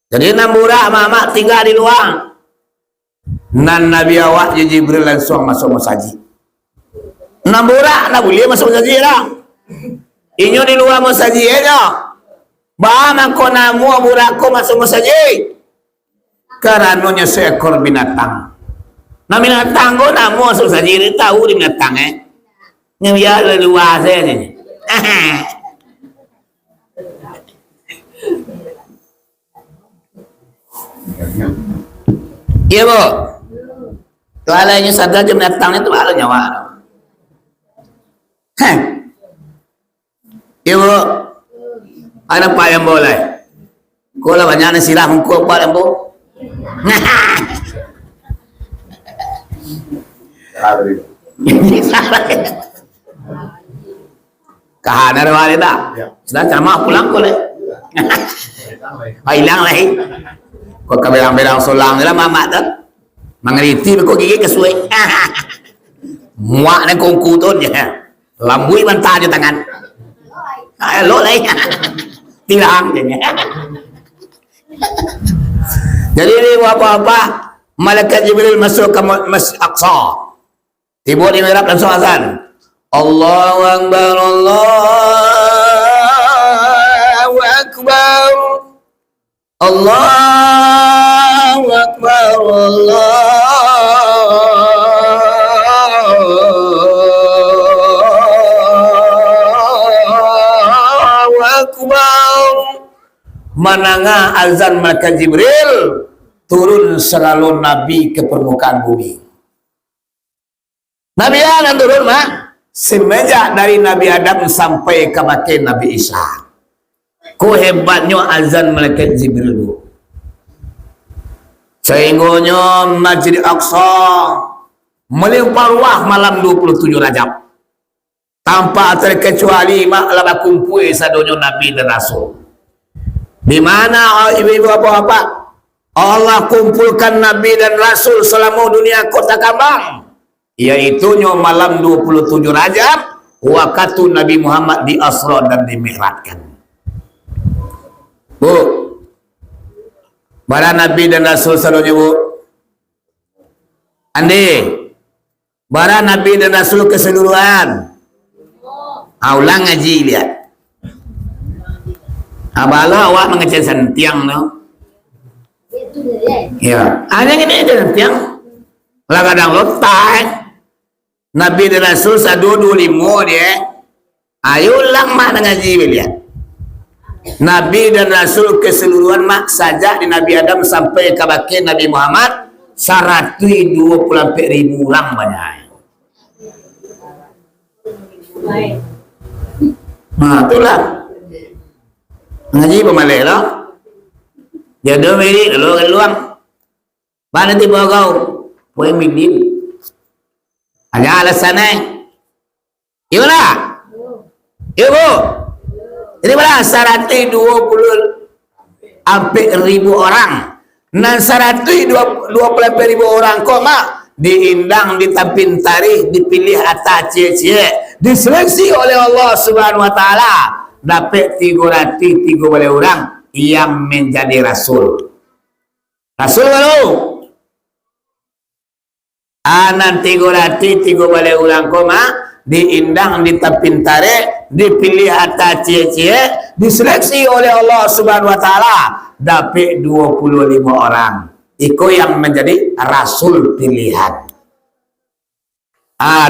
[SPEAKER 1] Jadi nan burak mak tinggal di luar. Nan Nabi awak je Jibril langsung masuk masjid. Nan burak nak boleh masuk masjid dah. Inyo di luar masjid aja. Ba mangko namu burak ko masuk masjid. Karenanya seekor binatang. Nah binatang ko namu masuk masjid tahu di binatang Yang ya luar saya ni. Iya bu, tualanya sadar jam datangnya tu ada nyawa. Iya bu, ada apa yang boleh? Kau lah banyak nasilah mengkau apa yang bu? Kahana rawali tak? Sudah ceramah pulang kau le. Hilang lagi. Kau kebelang-belang solang ni lah mamak tu. Mengeriti kau gigi kesuai. Muak ni kongku tu je. Lambui bantar je tangan. Elok lagi. Tilang je. Jadi ni apa-apa. Malaikat Jibril masuk ke Masjid Aqsa. Tiba di mihrab langsung azan. Allahu Akbar, Allahu Akbar. Allahu Akbar, Allahu Akbar. Menangah azan malaikat Jibril, turun selalu Nabi ke permukaan bumi. Nabi Adam turun mak semenjak dari Nabi Adam sampai ke makin Nabi Isa. Ku hebatnya azan malaikat Jibril dulu. Sehingganya Masjid Aqsa melimpah ruah malam 27 Rajab. Tanpa terkecuali maklah kumpul sadonya Nabi dan Rasul. Di mana ibu-ibu apa-apa Allah kumpulkan Nabi dan Rasul selama dunia kota kambang. Yaitu malam 27 Rajab waktu Nabi Muhammad di Asra dan dimi'rajkan. Bu, bara Nabi dan Rasul selalunya bu. Andi, bara Nabi dan Rasul keseluruhan. Ulang ngaji lihat. Abala awak mengecek sentiang no. Ya, hanya ini aja sentiang. Lah kadang letak. Nabi dan Rasul sadudu limo dia. Ayo ulang mak ngaji lihat. Nabi dan Rasul keseluruhan mak saja di Nabi Adam sampai ke bakin Nabi Muhammad 124.000 ulang banyak. Nah itulah ngaji pemalai lah. Jodoh meri lalu luang. Mana tiba kau? Poin midin. Hanya alasannya. Iya lah. Iya bu. Jadi berapa 120 hampir ribu orang. Dan 120 ribu orang koma diindang, ditampin tarikh, dipilih atas cie-cie, diseleksi oleh Allah Subhanahu Wa Taala. Dapat 330 orang yang menjadi rasul. Rasul baru. Anan 330 orang koma diindang, ditapintare, dipilih atas cie-cie, diseleksi oleh Allah Subhanahu wa taala dapat 25 orang. Iko yang menjadi rasul pilihan.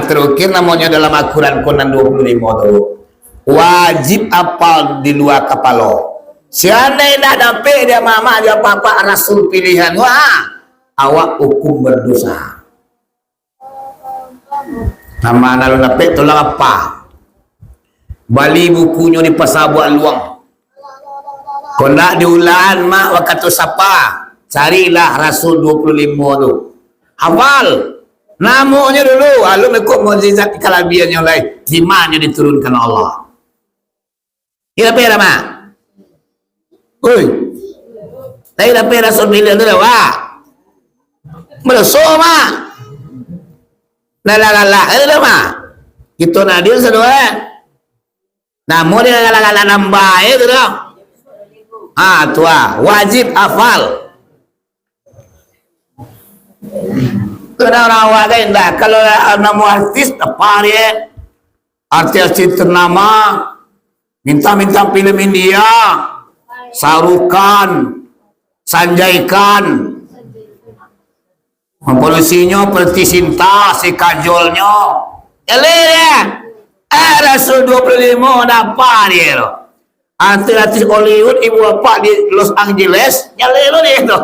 [SPEAKER 1] Terakhir namanya dalam Al-Quran Quran 25 dulu. Wajib apal di luar kepala. Seandainya dapat dia mama dia papa rasul pilihan, wah, awak hukum berdosa. Nama lalu dapat tolong apa? Bali bukunya di pasar buat luang. Kau nak diulan mak waktu siapa? Carilah rasul 25 tu. Hafal. Namanya dulu, lalu ikut mukjizat kelebihan yang lain. Imannya diturunkan Allah. Ila pera mak. Oi. Saya ila pera rasul pilihan tu dah. Meluso mak. Lala, itu mak. Kita nadir sedua. Namun dia lala nambah itu dah. Tua wajib hafal. Orang wadah indah. Kalau nama artis apa dia? Artis ternama minta film India, Sarukan, Sanjay Khan, polisinya seperti Sinta, si kajolnya. Eleh Rasul 25 dapat dia loh. Artis Hollywood ibu bapak di Los Angeles, nyaleh lo dia tu.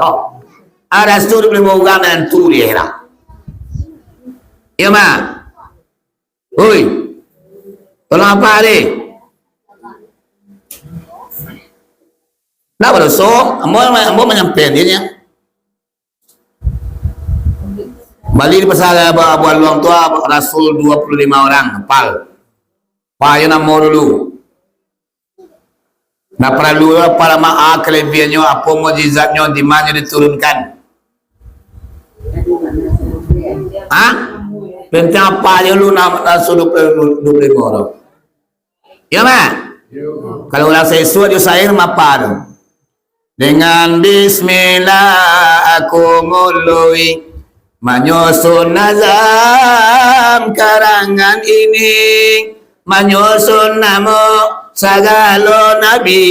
[SPEAKER 1] Rasul 25 orang dan tu dia lah. Ya mak. Oi. Tolong apa ni? Nak berdosa, ambo menyampaikan dia. Bali di pasal Abu Luang tua Rasul 25 orang hafal. Payah nama dulu. Nak perlu para mak kelebihannya apa mukjizatnya di mana diturunkan. Tentang apa je lu nak Rasul 25 orang. Ya mak? Kalau orang saya suat dia saya apa tu? Dengan bismillah aku mulai menyusun nazam karangan ini, menyusun nama segala nabi,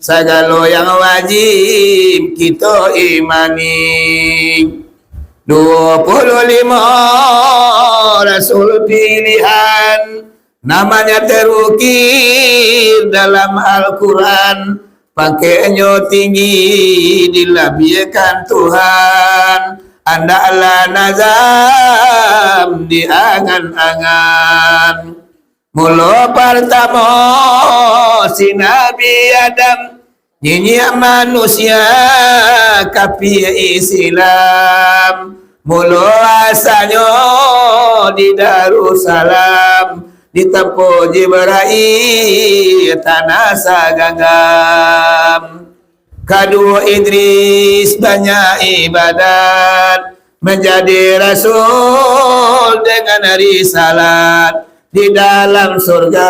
[SPEAKER 1] segala yang wajib kita imani. 25 rasul pilihan namanya terukir dalam Al-Quran, pakainya tinggi dilabiakan Tuhan, andaklah nazam di angan-angan. Mula pertama si Nabi Adam nyinyir manusia kapi Islam. Mula asalnya di Darussalam, di tempat Jibril tanah Sagagam. Kedua Idris banyak ibadat, menjadi rasul dengan risalat. Di dalam surga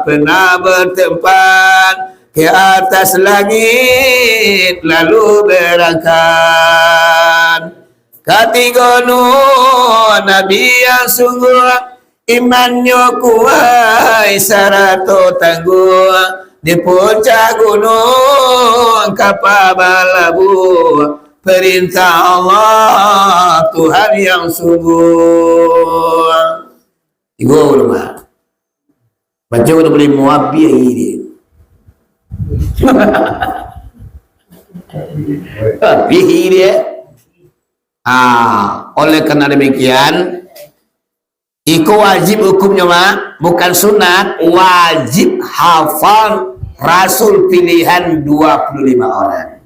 [SPEAKER 1] pernah bertempat, ke atas langit lalu berangkat. Ketiga Nuh Nabi yang sungguh, imannya kuat syarat tangguh. Di puncak gunung kapal balabu, perintah Allah Tuhan yang sungguh. Tiga rumah. Baca udah boleh muabi ini. Pilih dia. Oleh karena demikian, iku wajib hukumnya mak, bukan sunat, wajib hafal rasul pilihan 25 orang.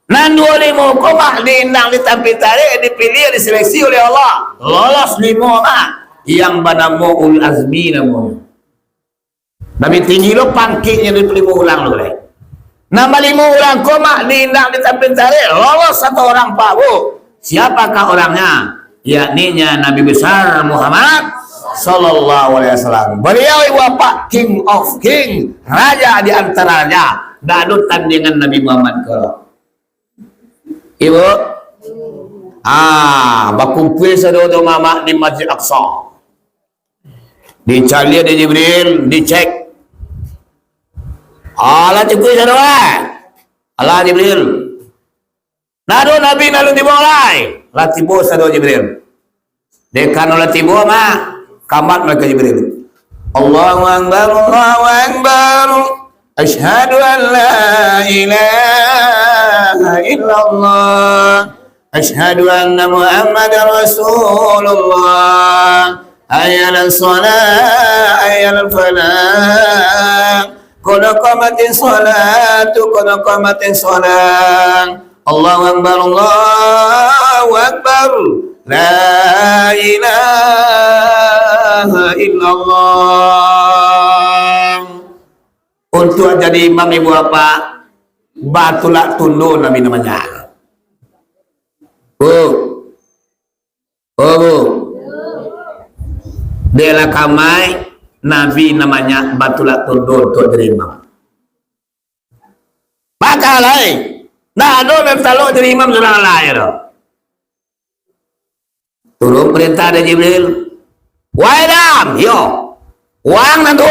[SPEAKER 1] Nan 25 mak diindang ditampil tarik, dipilih, diseleksi oleh Allah. Lolos 5 mak. Yang bernama Ul Azmi namanya. Nabi tinggi lo pangkitnya di 5 orang lo boleh. Nama 5 orang komak diindang ditampil tarik, lolos 1 orang pak bu. Siapakah orangnya? Yakninya Nabi besar Muhammad Sallallahu Alaihi Wasallam. Beliau bapak King of King, raja di antara raja. Dadu tandingan Nabi Muhammad ke. Ibu, berkumpul saudara mama di Masjid Aqsa. Dicari di Jibril, dicek. Allah cekui sadua. Allah Jibril. Nado Nabi nalun dibolai. Latibo sadua Jibril. Dekan latibo mah kamat mereka Jibril. Allahu Akbar, Allahu Akbar. Asyhadu an la ilaha illallah. Asyhadu anna Muhammadar Rasulullah. Ayyal salat, ayyal falah. Qad qamatis salatu, qad qamatis salat. Allahu Akbar, Allahu Akbar. La ilaha illallah. Untuk jadi imam ibu apa? Batulah tunduk Nabi namanya. Dela kamai Nabi namanya batulah tunduk untuk jadi imam. Maka lain. Nah, ada kalau jadi imam sudah lahir. Turun perintah dari Jibril. Wahai Adam, yo, wang nantu.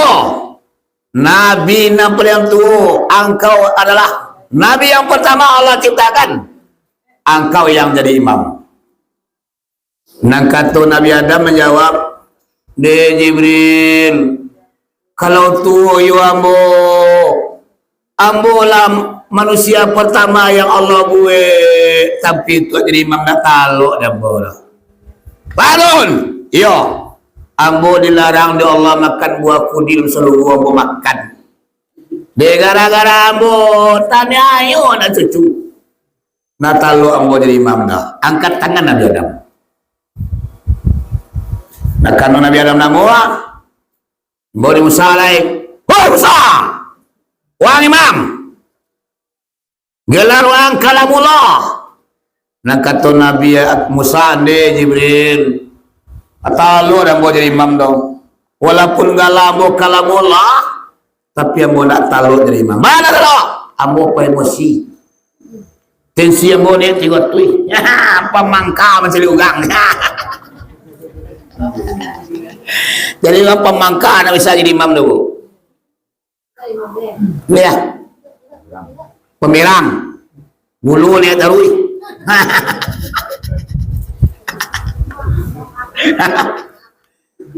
[SPEAKER 1] Nabi yang tua, engkau adalah Nabi yang pertama Allah ciptakan. Engkau yang jadi imam. Nangkatu Nabi Adam menjawab, de Jibril, kalau tu yo ambo lah manusia pertama yang Allah buat, tapi tu jadi imam nak taluk dah bola. Bangun, yo, ambo dilarang di Allah makan buah kudil seluruh ambo makan. De gara-gara ambo tanya ayo nak cucu. Nak taluk ambo jadi imam dah. Angkat tangan Nabi Adam. Nah, kalau Nabi Adam namua, boleh Musa lain. Oh Musa, wang imam, gelar wang kalamullah. Nah kata Nabi Musa ande Jibril, atau dan boleh jadi imam dong. Walaupun galamo kalamullah, tapi ambo nak talu jadi imam. Mana talu? Ambo pa emosi. Tensi ambo ni tiga tui. Pemangka masih ugang. Jadi orang pemangka nak bisa jadi imam dulu. Ya. Pemirang. Bulu ni darui.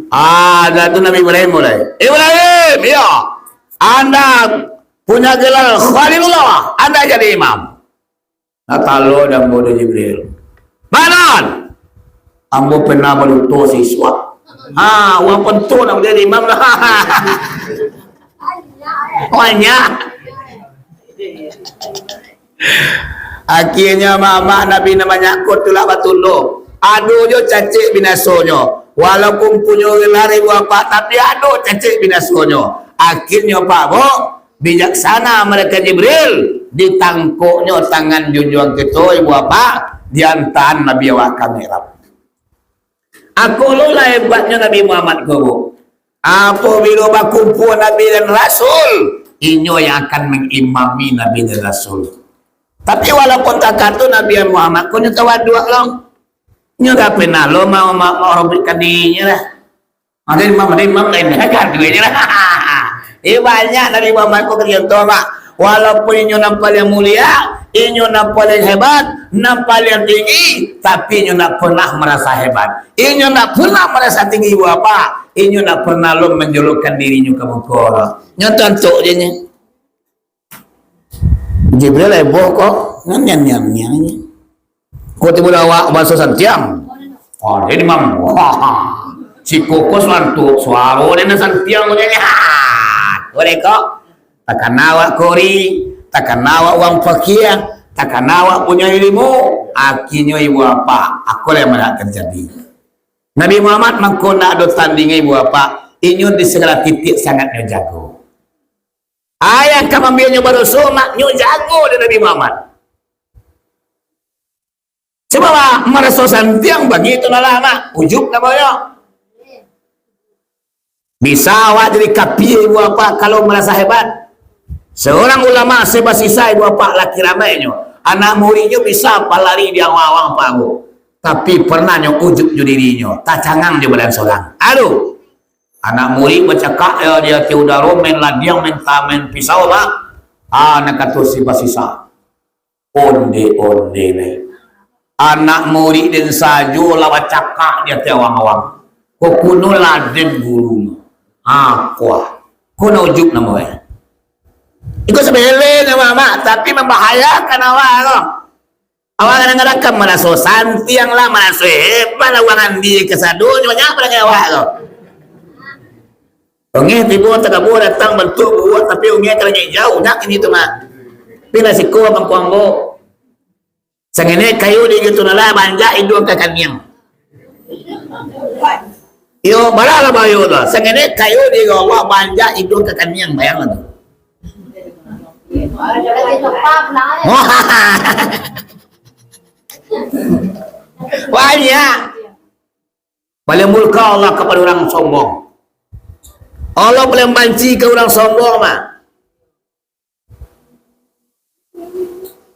[SPEAKER 1] Ada tu Nabi Ibrahim mulai. Ibrahim, ya. Anda punya gelar Khalilullah. Anda jadi imam. Natalo dan bodoh Jibril. Mana? Ambo pernah meluto siswa. Orang pentu nak jadi imam lah. Banyak. Akhirnya mama Nabi namanya kotulah batulo. Aduh jo cacik binasonyo. Walaupun punya gelar ibu apa, tapi aduh cacik binasonyo. Akhirnya Pak Bo, bijaksana mereka Jibril. Ditangkuknya tangan junjungan kita ibu apa, diantar Nabi awak kamerap. Aku lah hebatnya Nabi Muhammad kau. Apabila berkumpul Nabi dan Rasul, inyo yang akan mengimami Nabi dan Rasul. Tapi walaupun tak kata Nabi Muhammad, kau ni tahu dua long, nyo dah pernah lo mau berikan dirinya lah. Ada imam lain kan duitnya lah. Banyak Nabi Muhammad kau kerja tu mak. Walaupun inyo nampak yang mulia, inyo nampak yang hebat, nampak yang tinggi, tapi inyo nak pernah merasa hebat. Inyo nak pernah merasa tinggi apa? Inyo nak pernah lo menjulurkan dirinya ke muka orang. Inyo tentu je ni. Jibril heboh kok, nyan. Kau tiba awak bahasa Santiang. Oh, ini mam. Si kokos lantuk suara dia Santiang ni. Mereka takkan awak kori, takkan awak uang fakir, takkan awak punya ilmu, akhirnya ibu apa? Aku yang mana terjadi. Nabi Muhammad mengkona ada tanding ibu apa? Inyo di segala titik sangatnya jago. Ayat kamambiannya baru somak nyo jago di Nabi Muhammad. Sebab merasa santiang begitu lama, ujub namanya. Bisa awak jadi kapi ibu apa kalau merasa hebat. Seorang ulama sebab sisa ibu apa laki ramainya. Anak muridnya bisa palari di awang-awang pago. Tapi pernah nyok ujub dirinya. Tak cangang di badan seorang. Aduh. Anak murid bercakap ya dia tiudaro main ladiang main tamen pisau lah. Anak kata sisa onde nih. Anak murid dan sajo lawa cakap dia tiawang-awang. Kau kuno laden guru. Kuno ujuk namanya. Ikut sebele nama mak, tapi membahayakan awak kau. Awak kadang-kadang kan merasa santi yang lah, merasa hebat lah wangan di kesado, nyonya apa lagi awak kau. Ongeh tibu tagabu datang bentuk buat, tapi ongeh kalau jauh nak ini tu mak. Pina siko abang kuanggo. Sangene kayu di gitu nala banja idung ke kanyang. Yo balala bayo dah. Sangene kayu di Allah banja idung ke kanyang bayang tu. Banyak. Paling murka Allah kepada orang sombong. Allah paling benci ke orang sombong mah.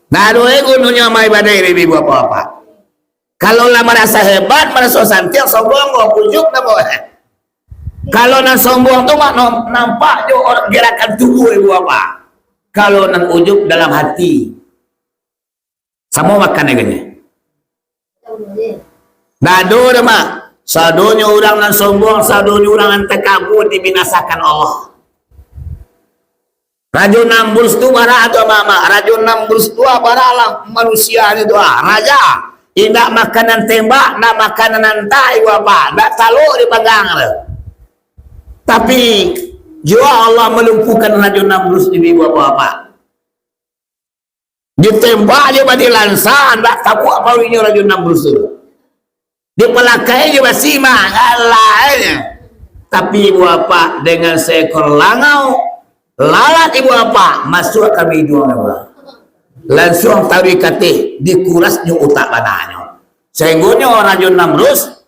[SPEAKER 1] Nah, doa gunanya mai badai lebih buat apa-apa. Kalau lah merasa hebat, merasa santai, sombong, ujuk nak boleh. Kalau nak sombong tu mak nampak jo orang gerakan tubuh ibu apa. Kalau nak ujuk dalam hati, sama makan neganya. Nado dah mak. Sadonya orang nan sombong, sadonya orang nan takabur dibinasakan Allah. Raja Nambrus tu bara atau mama, Raja Nambrus tu bara lah manusia itu raja. Indak makanan tembak, nak makanan nantai apa, nak taluk dipanggang le. Tapi jua Allah melumpuhkan Raja Nambrus ini apa-apa. Ditembak dia badi lansan, tak tahu apa ini Raja Nambrus tu. Dipelakai dia basima, galanya. Tapi apa dengan seekor langau lalat ibu apa masuk kami dua nama langsung tawi kate dikurasnya utak bananya sehingga Raja Namrus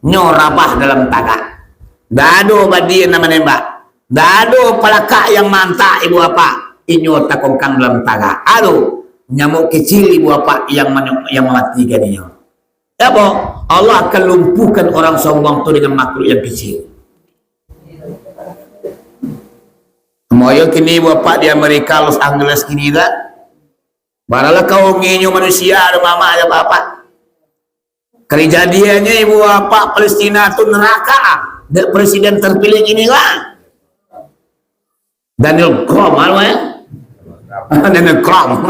[SPEAKER 1] nyorabah dalam taga dado badi nama nembak dado palaka yang mantap ibu apa inyo takongkang dalam taga aduh nyamuk kecil ibu apa yang mati ganinya ya boh Allah akan lumpuhkan orang sombong itu dengan makhluk yang kecil. Moyo kini bapak di Amerika Los Angeles kini kan baralah kau nginyo manusia ada mama ada bapak kejadiannya ibu bapak Palestina itu neraka presiden terpilih ini kan Daniel Krom ya Daniel Krom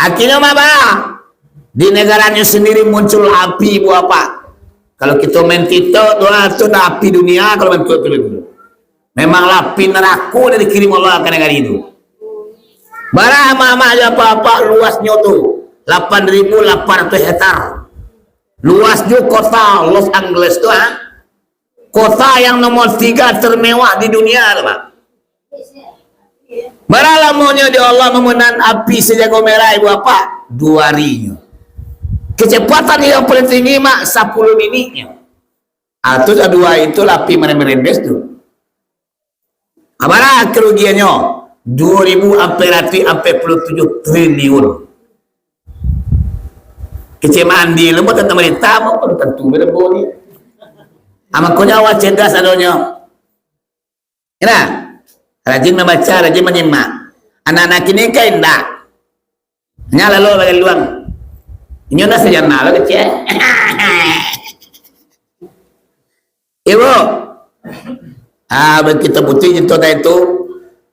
[SPEAKER 1] akhirnya apa di negaranya sendiri muncul api ibu bapak kalau kita main kita itu api dunia kalau main itu memang api neraka dari dikirim Allah ke negara itu. Barang mama aja apa-apa luasnya tu 8.800 hektar. Luasnya kota Los Angeles tu kota yang nomor 3 termewah di dunia Pak. Barang lamunya di Allah memenang api sejago merah ibu apa? 2 harinya. Kecepatan yang paling tinggi mak 10 minitnya. Atau dua itu api merembes tu. Apakah kerugiannya? 2.047 triliun. Kecemaan di lembut tentang pemerintah maupun tentu berembut ni. Amakonya awak cerdas adanya. Kena? Rajin membaca, rajin menyimak. Anak-anak ini kan indah. Hanya lalu bagi luang. Ini nak sejarah lalu kecil. Ibu. Kita putih itu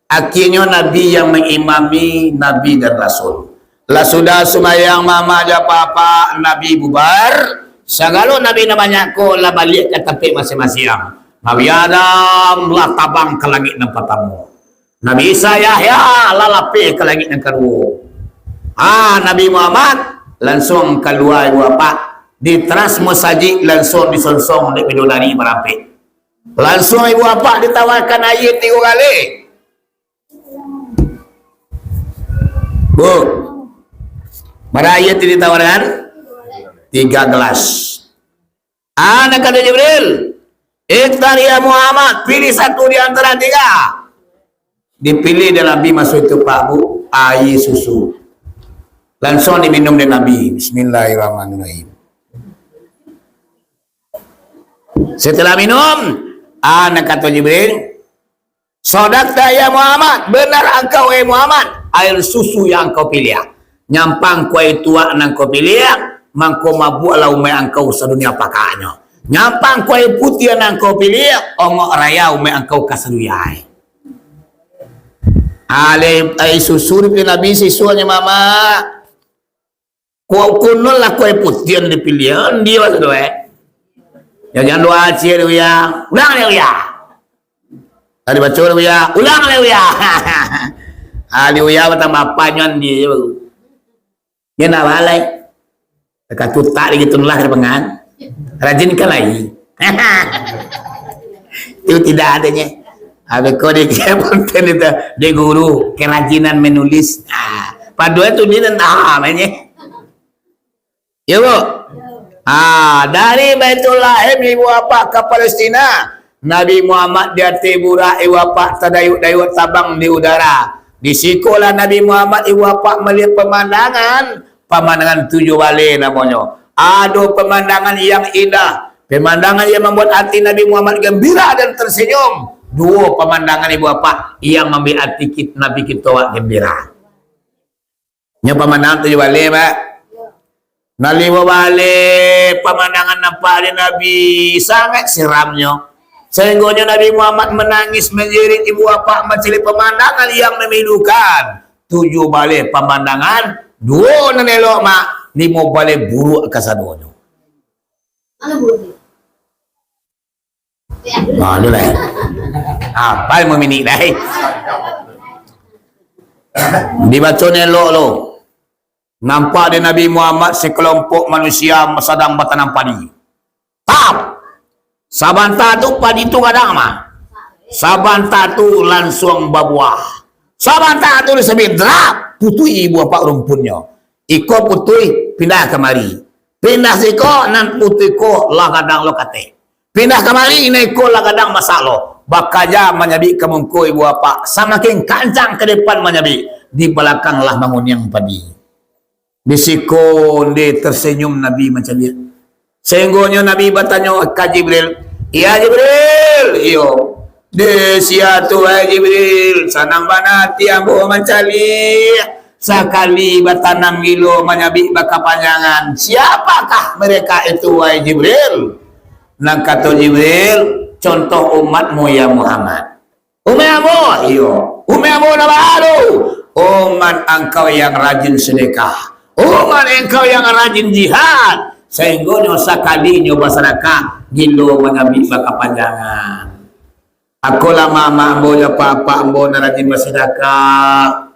[SPEAKER 1] akhirnya Nabi yang mengimami Nabi dan Rasul lah sudah semayang mama aja papa Nabi bubar segala Nabi namanya ko lah balik ke tempat masing-masing Nabi Adam lah tabang ke langit yang pertama Nabi Isa Yahya lah lapik ke langit yang kedua Nabi Muhammad langsung keluar ibu apa di teras masjid langsung disonsong di bidadari merampik langsung ibu apa ditawarkan air 3 kali bu mana air ditawarkan 3 gelas anak kata Jibril ikhtar ya Muhammad pilih satu di antara 3 dipilih dan Nabi masuk itu Pak Bu air susu langsung diminum dari Nabi Bismillahirrahmanirrahim Setelah minum, anak kata Jibril, Sodakta ya Muhammad, benar engkau Muhammad, air susu yang engkau pilih. Nyampang kuai tua nang kau pilih, mangko mabuk lah umai engkau sedunia pakainya. Nyampang kuai putih nang kau pilih, ongok raya umai engkau kasaduyai. Ale ay susu ni Nabi sisuanya mama. Kau kunul lah kuai putih yang dipilih, dia waktu tu jangan doa cia tu ya, ulang dia ya. Tadi baca tu ya, ulang dia ya. Ali ya bertambah panjang dia. Dia nak balai. Dekat tutak dia gitu lah kedepangan. Rajin kan lagi. Itu tidak adanya. Habis kau dia konten itu dia guru kerajinan menulis. Padahal itu dia tak namanya. Ya bu. Dari Baitullah ibu bapa ke Palestina, Nabi Muhammad dia tibura ibu bapa tadayuk-dayuk tabang di udara. Di sikolah Nabi Muhammad ibu bapa melihat pemandangan 7 balik namanya. Ada pemandangan yang indah, pemandangan yang membuat hati Nabi Muhammad gembira dan tersenyum. 2 pemandangan ibu bapa yang membuat hati Nabi kita gembira. Nya pemandangan 7 balik, Pak. Nalima balik pemandangan nampak di Nabi sangat seramnya. Sehingga Nabi Muhammad menangis menjerit ibu bapa mencari pemandangan yang memilukan. 7 balik pemandangan, 2 nelok mak, 5 balik buruk kasadonya.
[SPEAKER 2] Mana buruk?
[SPEAKER 1] Nah, dulu lah. Apa yang meminik dah? Dibaca nelok lo. Nampak di Nabi Muhammad sekelompok manusia sedang bertanam padi. Tap! Sabanta tu padi tu kadang mah. Sabanta tu langsung berbuah. Sabanta tu disebut drap. Putui ibu bapa rumputnya. Iko putui pindah kemari. Pindah siko nan putui ko lah kadang lo kate. Pindah kemari ini ko lah kadang masalo. Bakaja menyabi kemungku ibu bapa. Semakin kancang ke depan menyabi. Di belakang lah mengunyang padi. Bisikon dia tersenyum Nabi macam dia. Sehingga Nabi bertanya ke Jibril, "Ya Jibril, iyo. Desia tu Jibril, sanang bana tiambo mencari sekali bertanam gilo menyabi baka panjangan. Siapakah mereka itu wahai Jibril?" Nang kata Jibril, contoh umatmu ya Muhammad. Umatmu, iyo. Umatmu nama baru. Umat engkau yang rajin sedekah. Umat engkau yang rajin jihad. Sehingga sekali nyoba sedekah gilo mengambil baka panjangan. Aku lah mama ambo ya papa ambo na rajin bersedekah,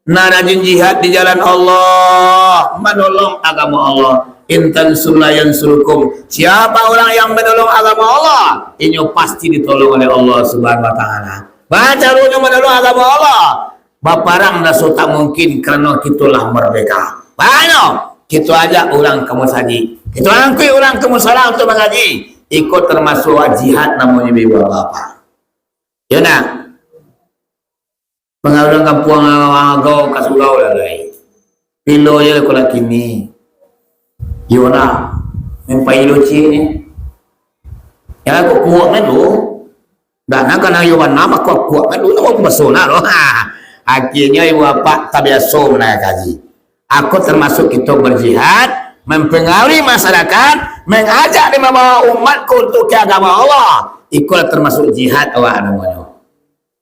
[SPEAKER 1] na rajin jihad di jalan Allah, menolong agama Allah. Intan sulayan surukum. Siapa orang yang menolong agama Allah, ini pasti ditolong oleh Allah Subhanahu Wa Taala. Baca runya menolong agama Allah. Baparang naso tak mungkin karena kitulah merdeka. Banyak kita ajak orang kamu saji. Kita angkui orang kamu salah untuk mengaji. Ikut termasuk jihad namanya ibu bapa. Ya nak. Pengaruh kampung agau kasugau lah guys. Pilo ya kalau kini. Yo nak. Mempai lo cini. Ya aku kuat kan lo. Dan nak kena yo nama aku kuat kan lo. Nama bersona lo. Akhirnya ibu bapa tak biasa menaik kaji. Aku termasuk kita berjihad, mempengaruhi masyarakat, mengajak di membawa umatku untuk ke agama Allah. Ikut termasuk jihad awak namanya.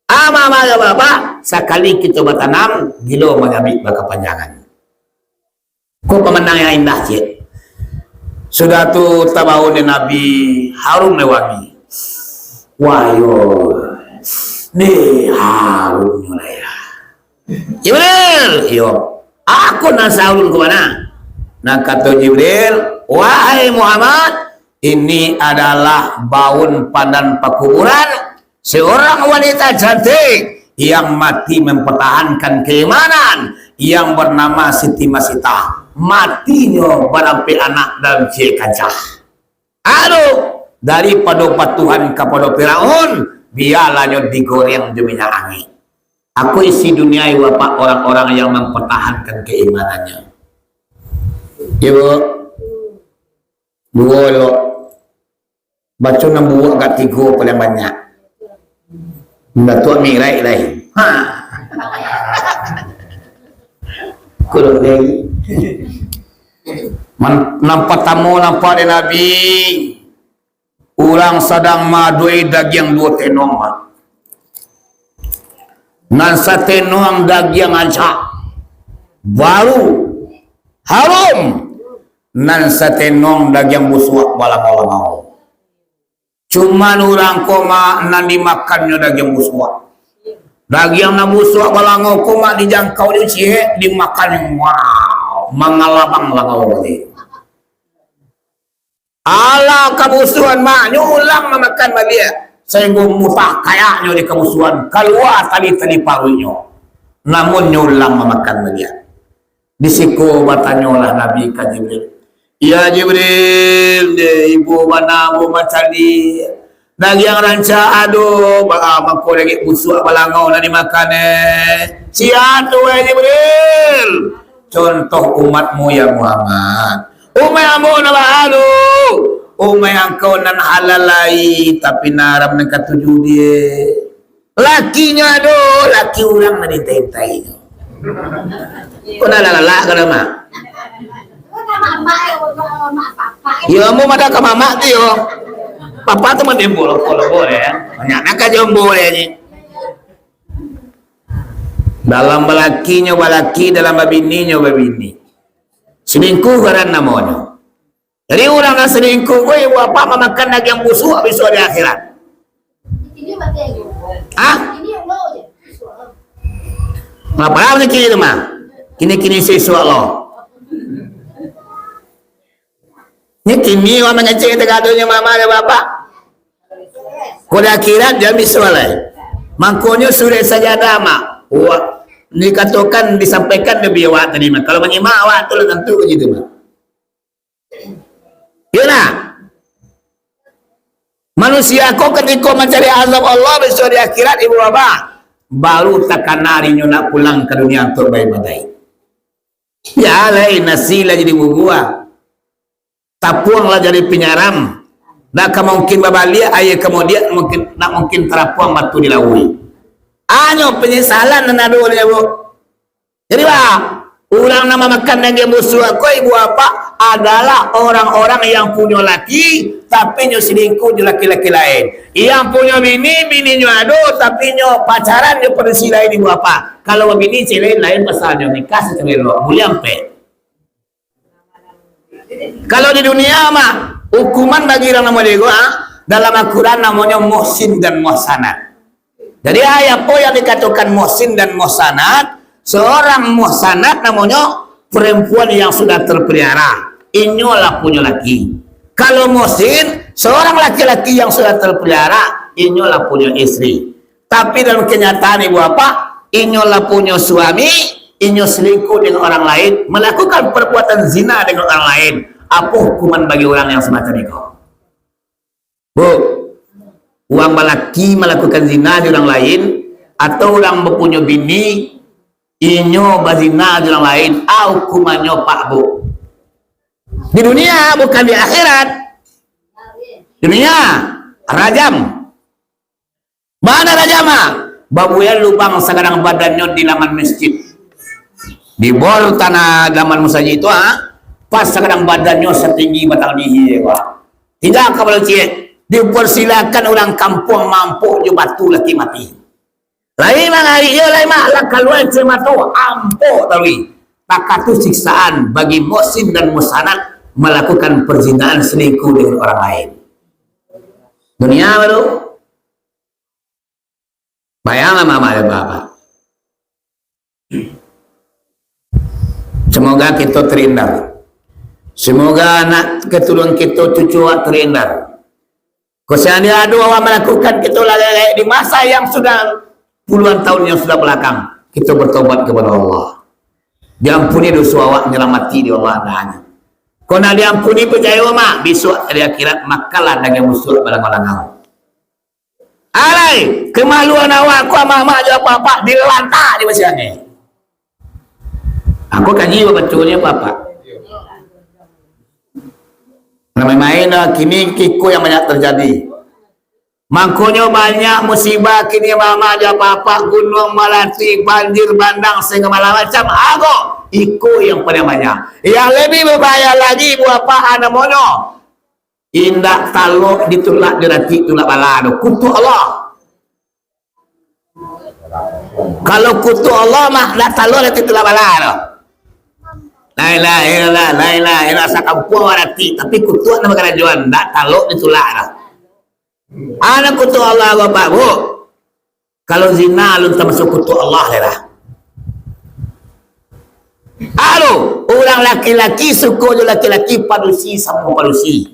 [SPEAKER 1] Ama ya bapak, sekali kita bertanam, gilo mengambil baka panjangan. Kok pemenang yang indah cik. Sudah tu tabau ni Nabi harum lewangi. Wayo, ni harum ya. Jibril, yo. Aku nak sahur ke mana? Nak kata Jibril, wahai Muhammad, ini adalah baun padan pekuburan seorang wanita cantik yang mati mempertahankan keimanan yang bernama Siti Masitah. Matinya berampai anak dan cik kancah. Aduh, daripada patuhan kepada Firaun, biarlah digoreng di minyak angin. Aku isi dunia bapak orang-orang yang mempertahankan keimanannya. Ya bu, dua lo. baca nombor kat 3 paling banyak. Datuk mirai lain. Ha. Kulo lagi. Nampak tamu nampak dia Nabi. Orang sedang madui daging 2 tenong. Ngan satenong daging aja. Baru harum. Nan satenong daging busuk balang-balang. Cuman orang koma nan dimakannya daging busuk. Daging na busuk balang koma dijangkau di cie dimakan wow mangalabang langau ni. Ala kebusuhan mak nyulang memakan balia. Sehingga mutah kayaknya di kebusuhan keluar tali-tali parunya. Namun nyulang memakan balia. Disiku bertanya lah Nabi ke Jibril. Ya Jibril, ibu mana bu macali daging ranca aduh, mako lagi busuk balangau nak dimakan siatu Jibril. Contoh umatmu ya Muhammad. Umatmu nama aduh, umat engkau nan halalai tapi naram nak katuju dia. Lakinya aduh, laki orang nak ditai-tai. Kau nak lalak ke nama? Ya mau ada ke mama tu yo. Papa tu mesti boleh ya. Banyak nak jombo ni. Dalam balakinya balaki, dalam babininya babini. Selingkuh kerana namanya. Jadi orang nak selingkuh, kau ibu apa makan daging busuk habis di akhirat. Ah? Apa ni kini tu mah? Kini sesuatu lo. Ni kini orang mengecek tergaduhnya mama dan bapa. Kau dah akhirat dia misalnya. Mangkonya surat sajadah mak. Wah, ni katakan disampaikan lebih awak tadi mak. Kalau menyimak awak tu tentu begitu mak. Yalah. Manusia kau ketika mencari azab Allah besok di akhirat ibu bapa baru takkan narinya nak pulang ke dunia untuk baik-baik. Ya lain nasi lah jadi bubuah. Tapuang lah jadi penyaram. Nak mungkin babalia ayah kemudian mungkin terapuang batu dilaui. Hanya penyesalan dan adu dia bu. Jadi bah, orang nama makan daging busuk kau ibu apa adalah orang-orang yang punya laki tapi nyo selingkuh di laki-laki lain. Yang punya bini-bininya adu tapi nyo pacaran nyo pada si lain ibu apa. Kalau bini si lain pasalnya nikah secara lo mulia ampe. Kalau di dunia mah hukuman bagi orang nama dia dalam Al-Quran namanya muhsin dan muhsanat. Jadi ayat apa yang dikatakan muhsin dan muhsanat, seorang muhsanat namanya perempuan yang sudah terpelihara. Inyolah punya laki. Kalau muhsin, seorang laki-laki yang sudah terpelihara, inyolah punya istri. Tapi dalam kenyataan ibu apa? Inyolah punya suami, inyo selingkuh dengan orang lain, melakukan perbuatan zina dengan orang lain. Apa hukuman bagi orang yang semacam itu? Bu, uang lelaki melakukan zina di orang lain, atau orang mempunyai bini, inyo berzina di orang lain, hukumannya pak bu. Di dunia bukan di akhirat. Di dunia rajam. Mana rajam? Babuya lubang sekarang badannya di laman masjid. Di bol tanah laman masjid itu pas sekarang badannya setinggi batang dihi tidak kabel cik dipersilakan orang kampung mampu je batu laki mati lain mana iya lain mak kalau cematu ampuh tawi takatu siksaan bagi muhsin dan muhsanat melakukan perzinaan selingkuh dengan orang lain dunia baru bayangkan mama dan bapak. Semoga kita terhindar. Semoga anak keturunan kita cucu terhindar. Kesannya ada orang melakukan kita lagi di masa yang sudah puluhan tahun yang sudah belakang. Kita bertobat kepada Allah. Diampuni dosa awak nyelamati di Allah adanya. Kau nak diampuni percaya mak besok hari akhirat makalah dengan musuh balang-balang. Alai kemaluan awak aku mak je apa-apa dilantak di masa ni. Aku kaji betulnya apa-apa. main kini kiko yang banyak terjadi. Makanya banyak musibah kini mama aja papa, gunung melati, banjir bandang segala macam. Aku iko yang paling banyak. Yang lebih berbahaya lagi buat apa namanya? Indak taluk ditulak dirati tulak balado. Kutu Allah. Kalau kutu Allah mah dak taluk dirati tulak balado. La ilaha illallah, la ilaha illallah sakampung arati, tapi kutu nama kerajaan dak taluk ditulak dah. Anak kutu Allah Bapak Bu. Kalau zina lu termasuk kutu Allah lah. Halo, orang laki-laki suku laki-laki padusi sama padusi.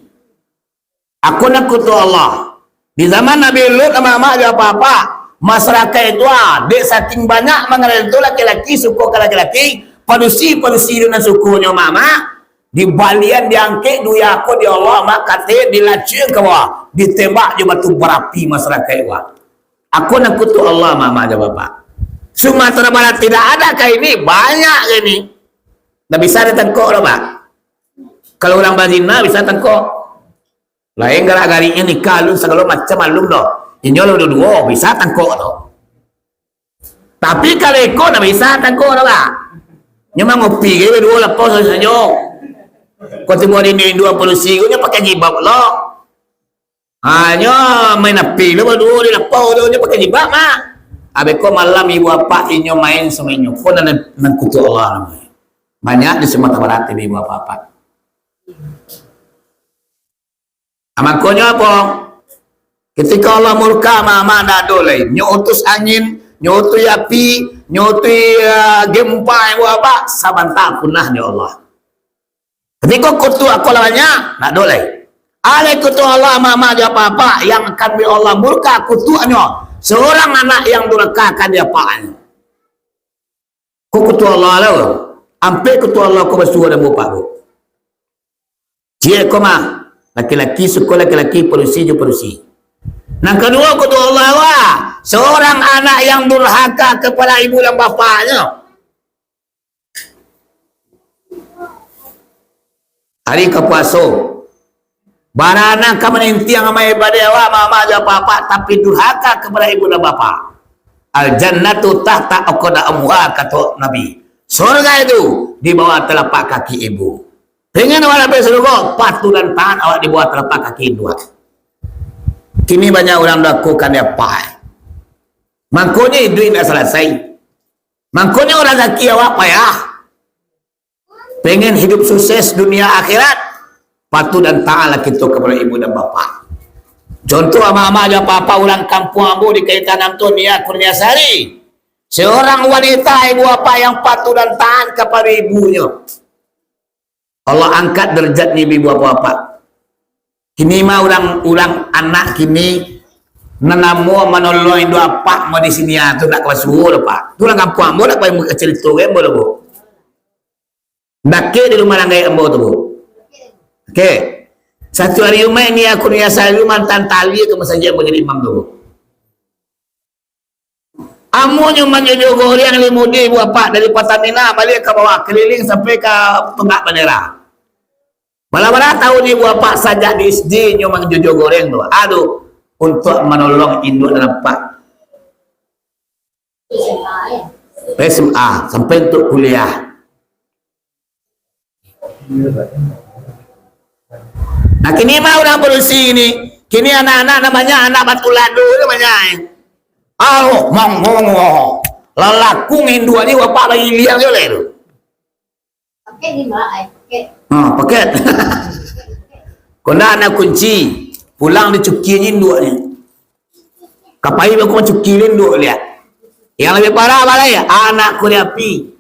[SPEAKER 1] Aku nak kutu Allah. Di zaman Nabi Lut sama mak dia apa-apa, masyarakat itu dek saking banyak mengenal itu laki-laki suku ke laki-laki, padusi dengan sukunya mama. Di balian diangkat duya aku di Allah mak kata dilacun ke bawah ditembak je batu berapi masyarakat wa. Aku nak kutu Allah mama aja bapak. Sumatera Barat tidak ada kayak ini, banyak ini. Tak bisa ditangkap lah pak. Kalau orang bazina bisa tangkap. Lain gara-garinya nikah lu segala macam malum doh. Ini lo dua bisa tangkap doh. Tapi kalau ikut tak bisa tangkap doh pak. Nyamang ngopi ke dua lepas saja. Kau semua ini dua polisi, kau pakai jibab lo. Hanya main api lo berdua di lapau dia pakai jibab mah. Abe kau malam ibu apa inyo main semenyo. Kau nak kutu Allah namanya. Banyak di Sumatera Barat ibu apa. Amakonyo apa? Ketika Allah murka mama nak dolai, nyutus angin, nyutus api, nyutus gempa ibu apa, sabanta punah ya Allah. Ketika kutu aku lawannya, nak dolai. Ada kutu Allah mama dia apa yang akan bi Allah murka kutuannya. Seorang anak yang durhaka akan dia apaan. Kutu Allah lah. Ampe kutu Allah ko basuh dan bupak bu. Cie koma laki-laki sekolah laki-laki polisi je polisi. Yang kedua kutu Allah wah. Seorang anak yang durhaka kepada ibu dan bapaknya. Hari kepuaso barana kamu nanti yang sama ibadah wa mama aja papa tapi durhaka kepada ibu dan bapa. Al jannatu tahta aqda amwa kata Nabi. Surga itu di bawah telapak kaki ibu. Pengen wala surga patu dan tangan awak di bawah telapak kaki dua. Kini banyak orang melakukan apa? Makanya duit tidak selesai. Makanya orang zaki awak payah. Pengen hidup sukses dunia akhirat, patuh dan taatlah kita kepada ibu dan bapa. Contoh ama-ama aja papa orang kampung ambu di kaitan Antonia Kurniasari. Seorang wanita ibu bapa yang patuh dan taat kepada ibunya. Allah angkat derajatnya ibu bapa. Kini mah orang anak kini nanamu menolong dua pak mau di sini tu nak kesuhu pak. Tu orang kampung ambu nak paling kecil tu kan boleh bu. Nakik di rumah langgai ambo tu bu. Okey. Satu hari umai ni aku ni asal mantan tali ke masjid menjadi imam tu bu. Amunyo menjadi goreng limudi bu apa dari Pertamina balik ke bawah keliling sampai ke Tunggak Bendera. Malah tahu ni bu apa saja di SD nyo menjadi goreng tu. Aduh untuk menolong induk dan apa. SMA sampai untuk kuliah. Nah kini mah orang polisi ini, kini anak-anak namanya anak batu ladu namanya. Oh, mong, lelaku ngindua ni bapak lagi liang je lah tu.
[SPEAKER 2] Paket ni mbak, paket.
[SPEAKER 1] Paket. Kena anak kunci, pulang dicuki nyindua ni. Kapai aku mencuki linduk lihat. Yang lebih parah apa ya? Anak kuliah api.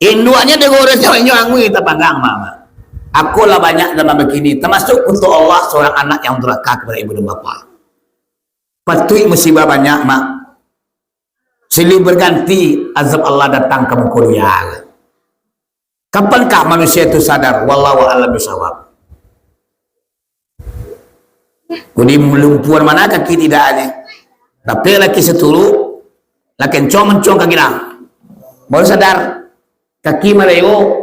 [SPEAKER 1] Induannya degorenya nyangui tapanggang mama. Aku lah banyak dalam begini, termasuk untuk Allah seorang anak yang durhaka kepada ibu dan bapa. Patut musibah banyak mak. Silih berganti azab Allah datang kamu kuliah. Kapankah manusia itu sadar? Wallahu a'lam bishawab. Kuni melumpuan mana kaki tidak ada. Tapi laki seturu, laki mencong kaki dah. Baru sadar. Kaki malayo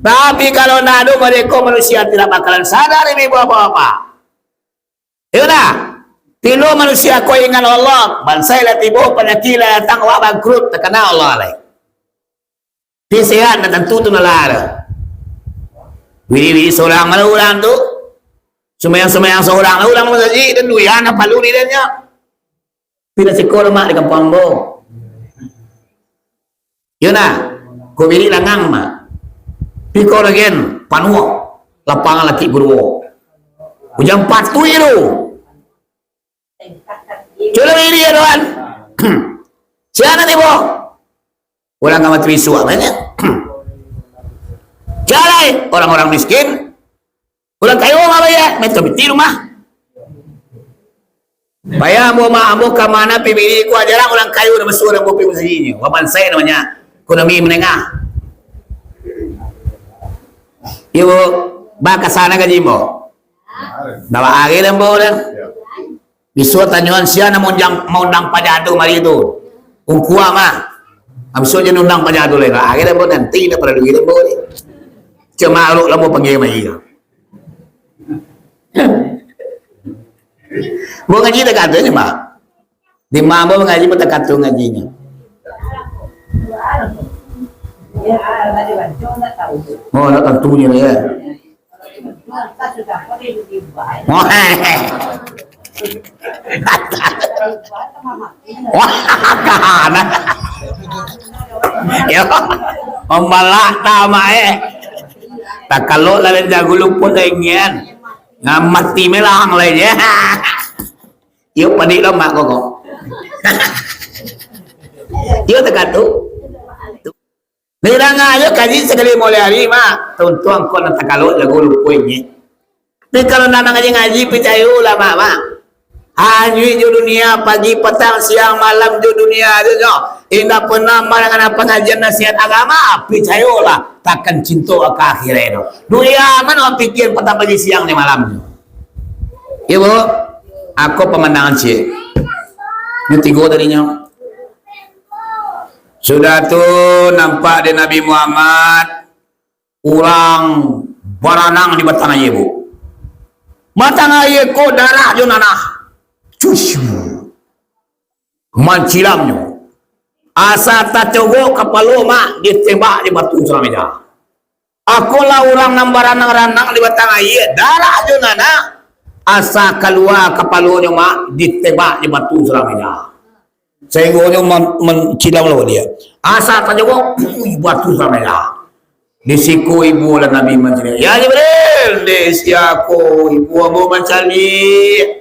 [SPEAKER 1] Tapi kalau nado mereka manusia tidak bakalan sadar ini apa-apa. Iya nah, tilo manusia ko ingat Allah, bansai lah tibo penyakila datang wa bangkrut terkena Allah lai. Dia sehat dan tentu tu nalar. Wiri seorang mana orang tu, semayang seorang orang masjid dan dua anak palu ni dia nya. Bila sekolah mak di kampung bo. Iya nah, ko biri langang mak. Piko lagian panuh lapangan laki guru. Ujang patu itu. Coba ini ya tuan. Siapa nih bo? Orang kamat bisu namanya. Jalan orang-orang miskin. Orang kayu apa ya? Mereka beti rumah. Bayar mau ambo ke mana pibiri ku ajarang orang kayu nama suara kopi musyinya. Wapan saya namanya. Kunami menengah. Ibu baka sana ka jimbo. Dawa agi dan bo dan. Bisu tanyuan sia na mau undang pajadu mari itu. Ungkua mah. Abis itu undang pajadu lain. Agi dan bo nanti na pada duit dan bo. Cuma lu mau panggil mai. Bo ngaji tak katanya mah. Di mambo ngaji mo tak katu ngajinya. Oh, nak tentunya ya. Wah, ya, membalak tama tak kalau lain jago luput ingin ngamati melang lain ya. Yuk panik lo mak kok. Yuk tekatu. Nirang ayo kaji sekali mulai hari mak tuan kau nak kalau lagu lupunya. Tapi kalau nak ngaji percaya ulama mak. Hanya di dunia pagi petang siang malam di dunia tu jo. Indah pernah dengan pengajian nasihat agama percayalah takkan cinta ke akhirat itu. Dunia mana pikir petang pagi siang ni malam. Ibu, aku pemandangan cik. Ini tiga tadinya. Sudah tu nampak di Nabi Muhammad orang baranang di batang air bu. Batang air ko darah jo nanah. Cusyu. Mancilamnya. Asa tak cogo kapalo mak ditembak di batu Surameda. Aku lah orang nambaranang-ranang di batang air darah jo nanah. Asa keluar kapalonya mak ditembak di batu Surameda. Sehingga mencilam lawan dia. Asa tak jawab, batu Surameda. Di siku ibu dan Nabi mencari. Ya Jibril, di siaku ibu abu mencari.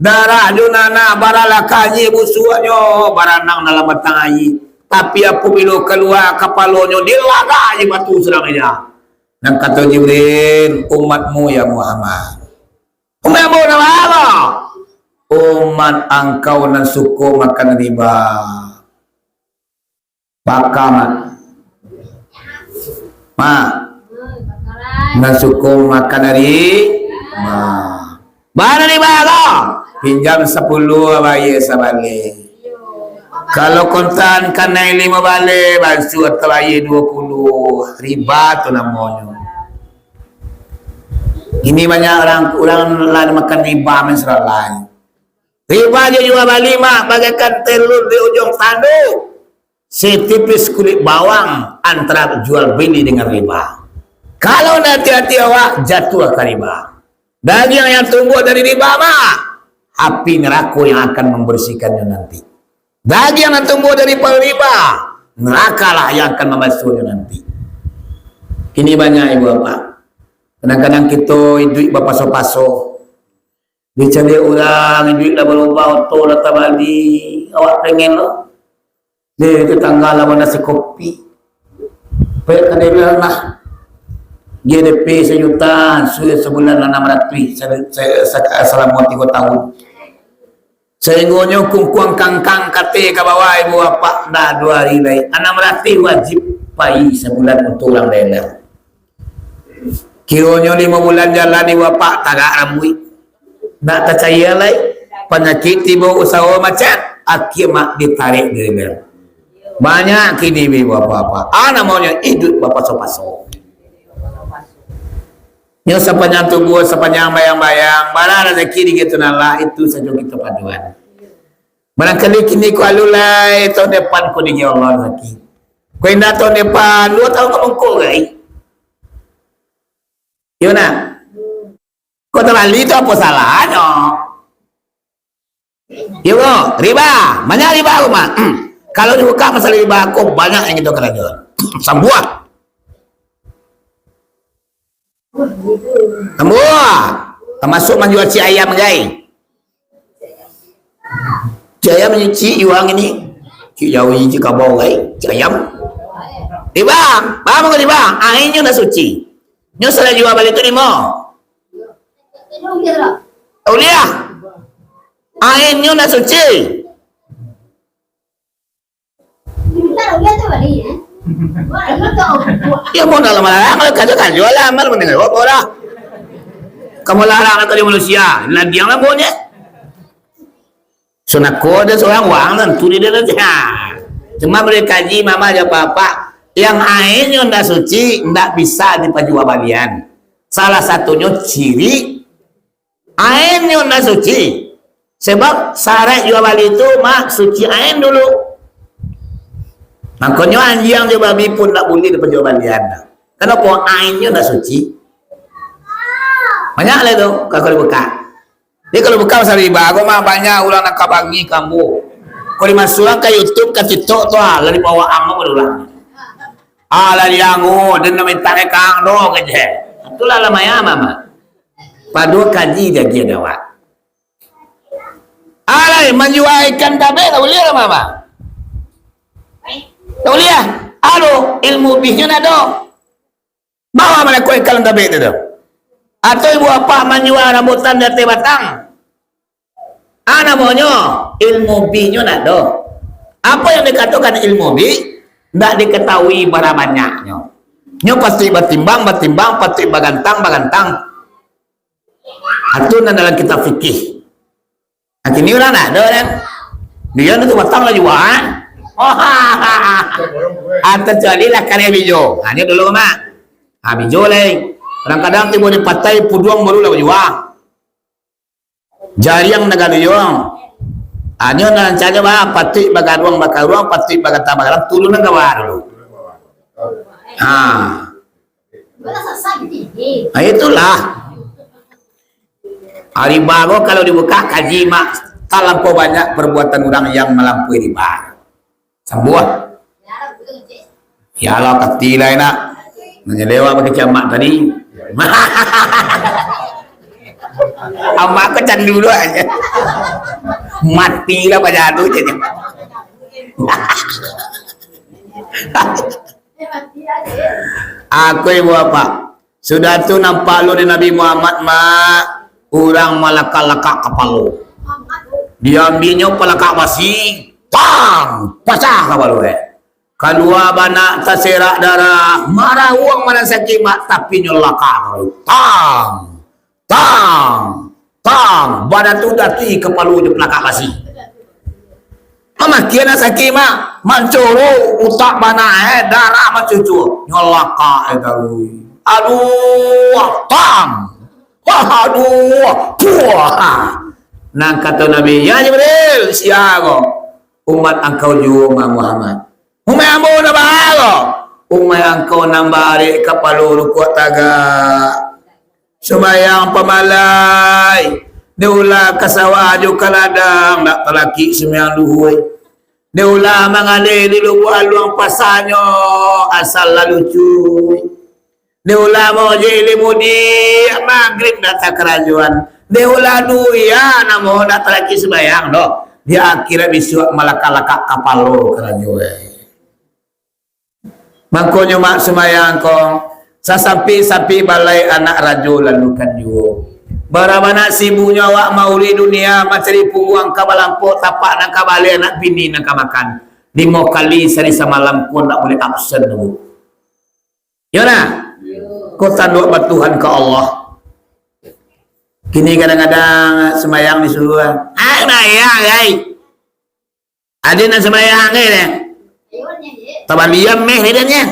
[SPEAKER 1] Darah junana baralah kaji busuanyo baranang dalam batang air. Tapi aku bila keluar kapalonyo dilaga di batu Surameda. Dan kata Jibril, umatmu ya Muhammad. Umatmu nama apa? Umat engkau dan suku makan riba. Bakaman. Dan suku makan riba. Mana riba kau? Pinjam 10 bayar sebalik. Kalau kontan kena 5 balik, bantu atau bayar 20. Riba tu namanya. Ini banyak orang lain makan riba menserah lain. Riba dia jual balik mak bagaikan telur di ujung tanduk. Setipis kulit bawang antara jual beli dengan riba. Kalau hati-hati awak jatuh ke riba. Daging yang tumbuh dari riba mak api neraka yang akan membersihkannya nanti. Daging yang tumbuh dari riba nerakalah yang akan membasuhnya nanti. Ini banyak ibu bapak. Kadang-kadang kita duit bapak-paso. Dicari orang duit dah berubah auto datang balik awak pengen lo dia tetangga lah mana sekopi baik kan dia bilang lah GDP sejuta sudah sebulan 600 saya selama 3 tahun saya ngonyo kungkuang kangkang kate ke bawah ibu bapak dah 2 hari lagi 600 wajib pai sebulan untuk orang daerah kiranya 5 bulan jalan ibu bapak tagak rambut nak percaya lagi penyakit tiba usaha macam akibat ditarik dari banyak kini ibu apa-apa namanya hidup bapak so-paso Nyo sepanjang tubuh, sepanjang bayang-bayang, mana rezeki di gitu nala itu saja kita paduan. Barangkali kini ku alulai tahun depan ku di Allah rezeki. Ku indah tahun depan 2 tahun kamu guys. Yuna, kau terlalu itu apa salahnya? Yuk, riba, banyak riba rumah. Kalau dibuka masalah riba, kok banyak yang itu kerajaan. Sembuah. Semua termasuk menjual ci ayam guys. Ci ayam ni ci iwang ini ci jawi ci kabau guys, ci ayam riba, paham ke riba? Akhirnya dah suci nyo salah jual balik tu lima Aulia akhirnya dah suci ya mau dalam malam kalau kata jual lah malam mendengar apa dah kamu larang kali manusia nah dia lah bonya sunat kode seorang wang dan turi dia aja cuma mereka kaji mama aja papa yang airnya ndak suci ndak bisa dipajual balian salah satunya ciri airnya ndak suci sebab syarat jual bali itu mak suci air dulu. Makanya anjing dia babi pun tak boleh dijual balian. Kenapa? Airnya dah suci. Banyak lah tu kalau dibuka. Dia kalau buka pasal riba, aku mah banyak ulang nak kabangi kamu. Kalau dimasukkan ke YouTube ke TikTok tu lah, lari bawa amu berulang. Lari angu dan nama tarik kang do kerja. Itulah lama ya mama. Padu kaji dia dia dawa. Alai menjual ikan tabe tak boleh lah mama. Tak boleh lah. Halo, ilmu bihnya ada. Bawa mana kau ikan tabe itu dah. Atau ibu apa menjual rambutan dari batang. Namanya ilmu bihnya ada. Apa yang dikatakan ilmu bih? Tidak diketahui berapa banyaknya. Nyo pasti batimbang, pasti bagantang. Itu dalam kitab fikih. Ini orang ada kan? Dia itu batang lah jualan. Kecuali lah karya bijo. Ini dulu mak. Bijo lagi. Kadang-kadang tiba di patai puduang baru lah jual. Jari yang negara jual. Hanya dengan cara bah patik bagaruang, patik bagantang turun negara dulu. Itulah. Hari baru kalau dibuka kaji mak terlampau banyak perbuatan orang yang melampaui riba. Sembuh. Ya Allah ketilah enak. Menyelewa pakai camak tadi. Amak aku candu dulu aja. Matilah pada itu je. Aku ibu apa? Sudah tu nampak lu di Nabi Muhammad mak orang malaka-laka kapalu. Diambilnya pelaka basi, tang, pasah kapalu Kedua bana terserak darah, marah uang mana sakit mak tapi nyolaka tang, badan tu dati kepalu di pelaka basi. Mama kira sakit mak, mancuru utak bana darah macucu nyolaka aduh, tang. Aduh, puah. Nah kata Nabi, ya Jibril, siapa? Umat engkau juga Muhammad. Umat ambo nabalo. Umat engkau nambari kapalu rukuk taga. Sembayang pemalai. Diulah kasawa juga ladang, tak terlaki sembiang luhui. Diulah mengalir di luang pasanyo asal lalu cuy. Diulah mau jadi mudi maghrib datang kerajaan. Diulah duya namo datang lagi sembayang doh. Dia akhirnya bisa malaka-laka kapal lo kerajaan. Makanya mak sembayang kong sasampi balai anak rajo lalu kan juo. Barabana sibunya wak mauli dunia macari pungguang kabalampo tapak nak kabali anak bini nak makan. 5 kali sehari semalam pun tak boleh absen dulu. Yona. Kau tanduk bertuhan ke Allah. Kini kadang-kadang semayang disuruh. Semayang, guys. Ada nak semayang ni deh. Taban diam meh ni dah.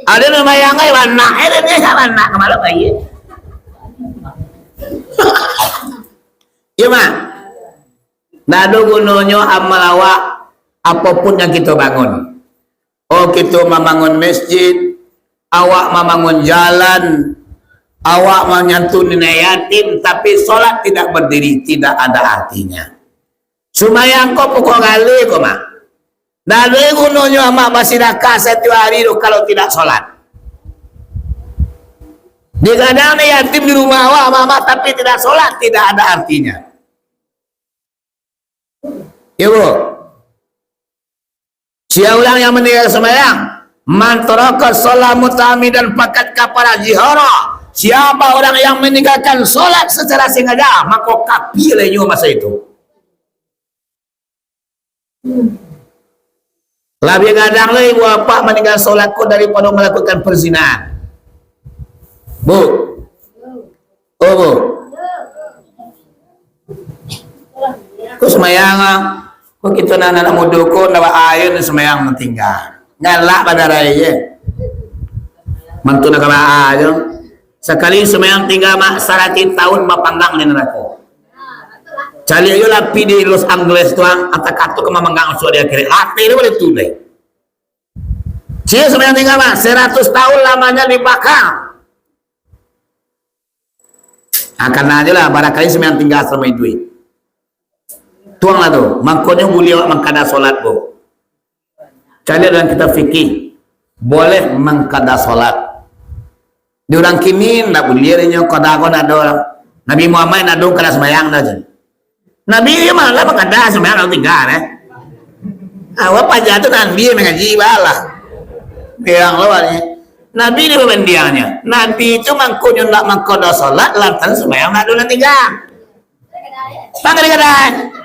[SPEAKER 1] Ada nama yang ay warna, dia warna kemana bayi? Iya mak. Nado gunanya amal awak apapun yang kita bangun. Oh kita membangun masjid, awak membangun jalan, awak menyantuni yatim, tapi sholat tidak berdiri, tidak ada artinya. Sumayang kau pukul kali kau mak. Nado gunanya mak masih nakah setiap hari kalau tidak sholat. Di kadang yatim di rumah awak mama tapi tidak sholat, tidak ada artinya. Ya bu, siapa orang yang meninggal sembahyang, man taraka shalah muta'ammidan faqad kafara jihara. Siapa orang yang meninggalkan sholat secara sengaja, maka kafir dia masa itu. Lebih kadang lagi bapak meninggal sholatku daripada melakukan perzinahan. Bu, oh bu, kau semayang, kau kita anak muda kau nawa air semayang mentinggal, ngalak pada raya, mantu nak kala aja, sekali semayang tinggal mak 100 tahun mapanggang ni neraka. Cali ayo lapi di Los Angeles tuang, atau katu kemamanggang usul dia kiri, hati ni boleh tulai. Cia semayang tinggal mak 100 tahun lamanya dibakar. Akan aja lah barangkali semayang tinggal selama itu. Tuang lah tu, makanya boleh mengkada solat bu. Cari dalam kita fikih boleh mengkada solat. Di orang kini tak boleh dia kada kon ada orang. Nabi Muhammad nak dong kada semayang dah je. Nabi dia malah mengkada semayang tinggal awak pajak tu Nabi mengaji balah. Yang lawannya. Nabi ini pembendiannya. Nabi itu mangkunya nak mengkoda solat lantaran sembahyang nak dulu tinggal. Kadang-kadang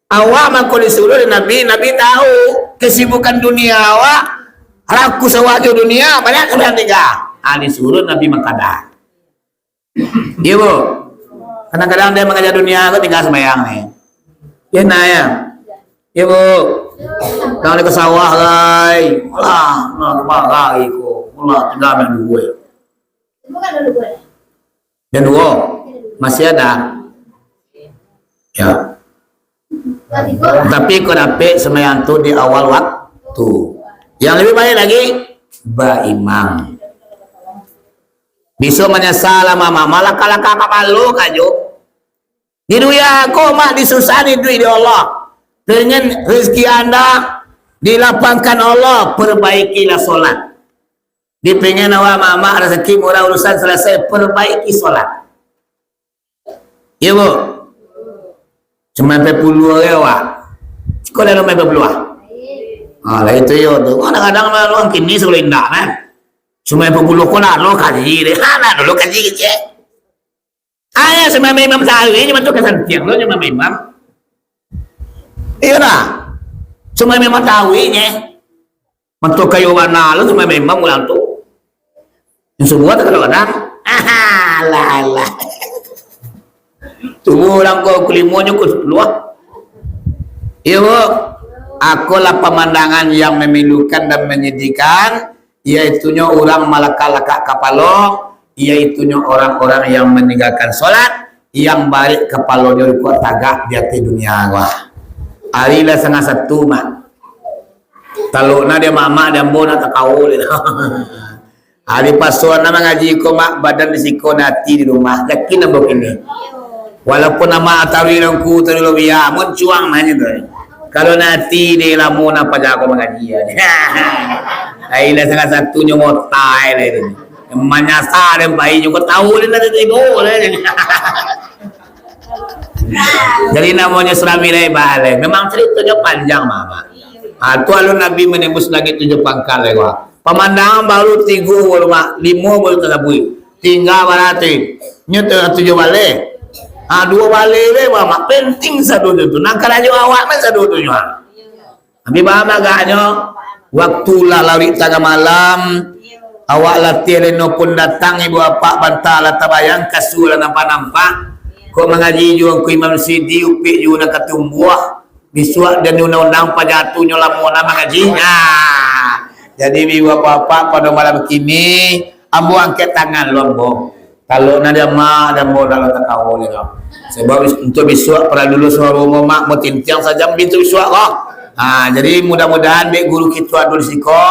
[SPEAKER 1] awak mangkul disuruh Nabi. Nabi tahu kesibukan dunia awak, raku sewaju dunia banyak kalian tinggal. Disuruh Nabi mengkada. Iya bu. Kadang-kadang dia mengajar dunia aku tinggal sembahyang nih. Ya naya. Iya bu. Jangan ke sawah lagi. Alah, nak lagi kok. Alah, tinggal yang dua.
[SPEAKER 2] Bukan dulu gue.
[SPEAKER 1] Yang dua masih ada. Ya. Tapi kau dapat semayang tu di awal waktu. Yang lebih baik lagi imam. Bisa menyesal mama malah kalaka malu kajo. Di dunia aku mak disusahkan duit di Allah. Dengan rezeki anda dilapangkan Allah, perbaikilah solat. Dipengen awak mama rezeki murah urusan selesai, perbaiki solat. Ya bu, cuma 40 awak. Kau dah lupa 40 ah? Lah itu yo tu. Kadang-kadang malu kini sebelum indah kan. Cuma 40 kau nak lo kaji deh. Nak dulu kaji je. Ayah sama imam sahwi cuma tu kesan tiang lo cuma imam. Iya lah, cuma memang tahuinya, mentok kayu warna lo cuma memang ulang tu, yang semua tu kadang-kadang, lah, tunggu orang kau kelimonya kau 10. Iya bu, aku lah pemandangan yang memilukan dan menyedihkan, yaitunya orang malaka-laka kapalo, yaitunya orang-orang yang meninggalkan sholat, yang balik kapalonya kuat tagak di hati dunia wah. Arilah setengah satu mak. Kalau dia mama dan bona tak kau le. Hari pasuan nama ngaji ko mak badan risiko nati di rumah. Yakin nak begini. Walaupun nama atawi langku terlalu biar mencuang nanya tu. Kalau nati di lamun apa jago mengaji ya. Arilah setengah satu nyomotai le itu. Menyasar dan bayi juga tahu dia nak tigo le. Jadi namanya Suramilai balik. Memang ceritanya panjang mama. Tu alun Nabi menembus lagi 7 pangkal lewa. Pemandangan baru 3 baru 5 baru terlebih. Tinggal berarti nyata 7 balik. 2 balik lewa. Penting satu tu. Nangkal aja awak men satu tu nyoa. Nabi mama agaknya waktu lah lari tengah malam. Awak latihan no pun datang ibu bapak bantah lah tabayang kasul nampak-nampak. Kau mengaji juga ku Imam Sidi upik juga nak ketumbuh disuak dan undang-undang pajatunya lamun mengaji. Jadi biwa apa pada malam kini ambo angkat tangan lo ambo. Kalau nada mak dan mau dalam takau ni lah. Sebab untuk besok pada dulu suara rumah mak mau tintiang saja pintu besok kah. Jadi mudah-mudahan baik guru kita dulu di siko.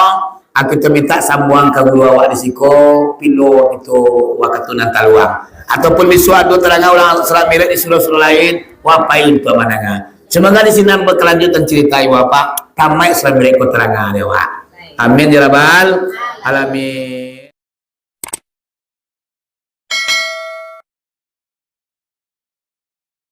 [SPEAKER 1] Aku minta sambung ke guru awak di siko pilo itu waktu nanti luang. Ataupun besok ada terangah ulang surat milik di surah-surah lain wapain tu mananga. Semoga di sini berkelanjutan cerita wapa tamai surat milik ko terangah dewa. Amin ya rabbal alamin.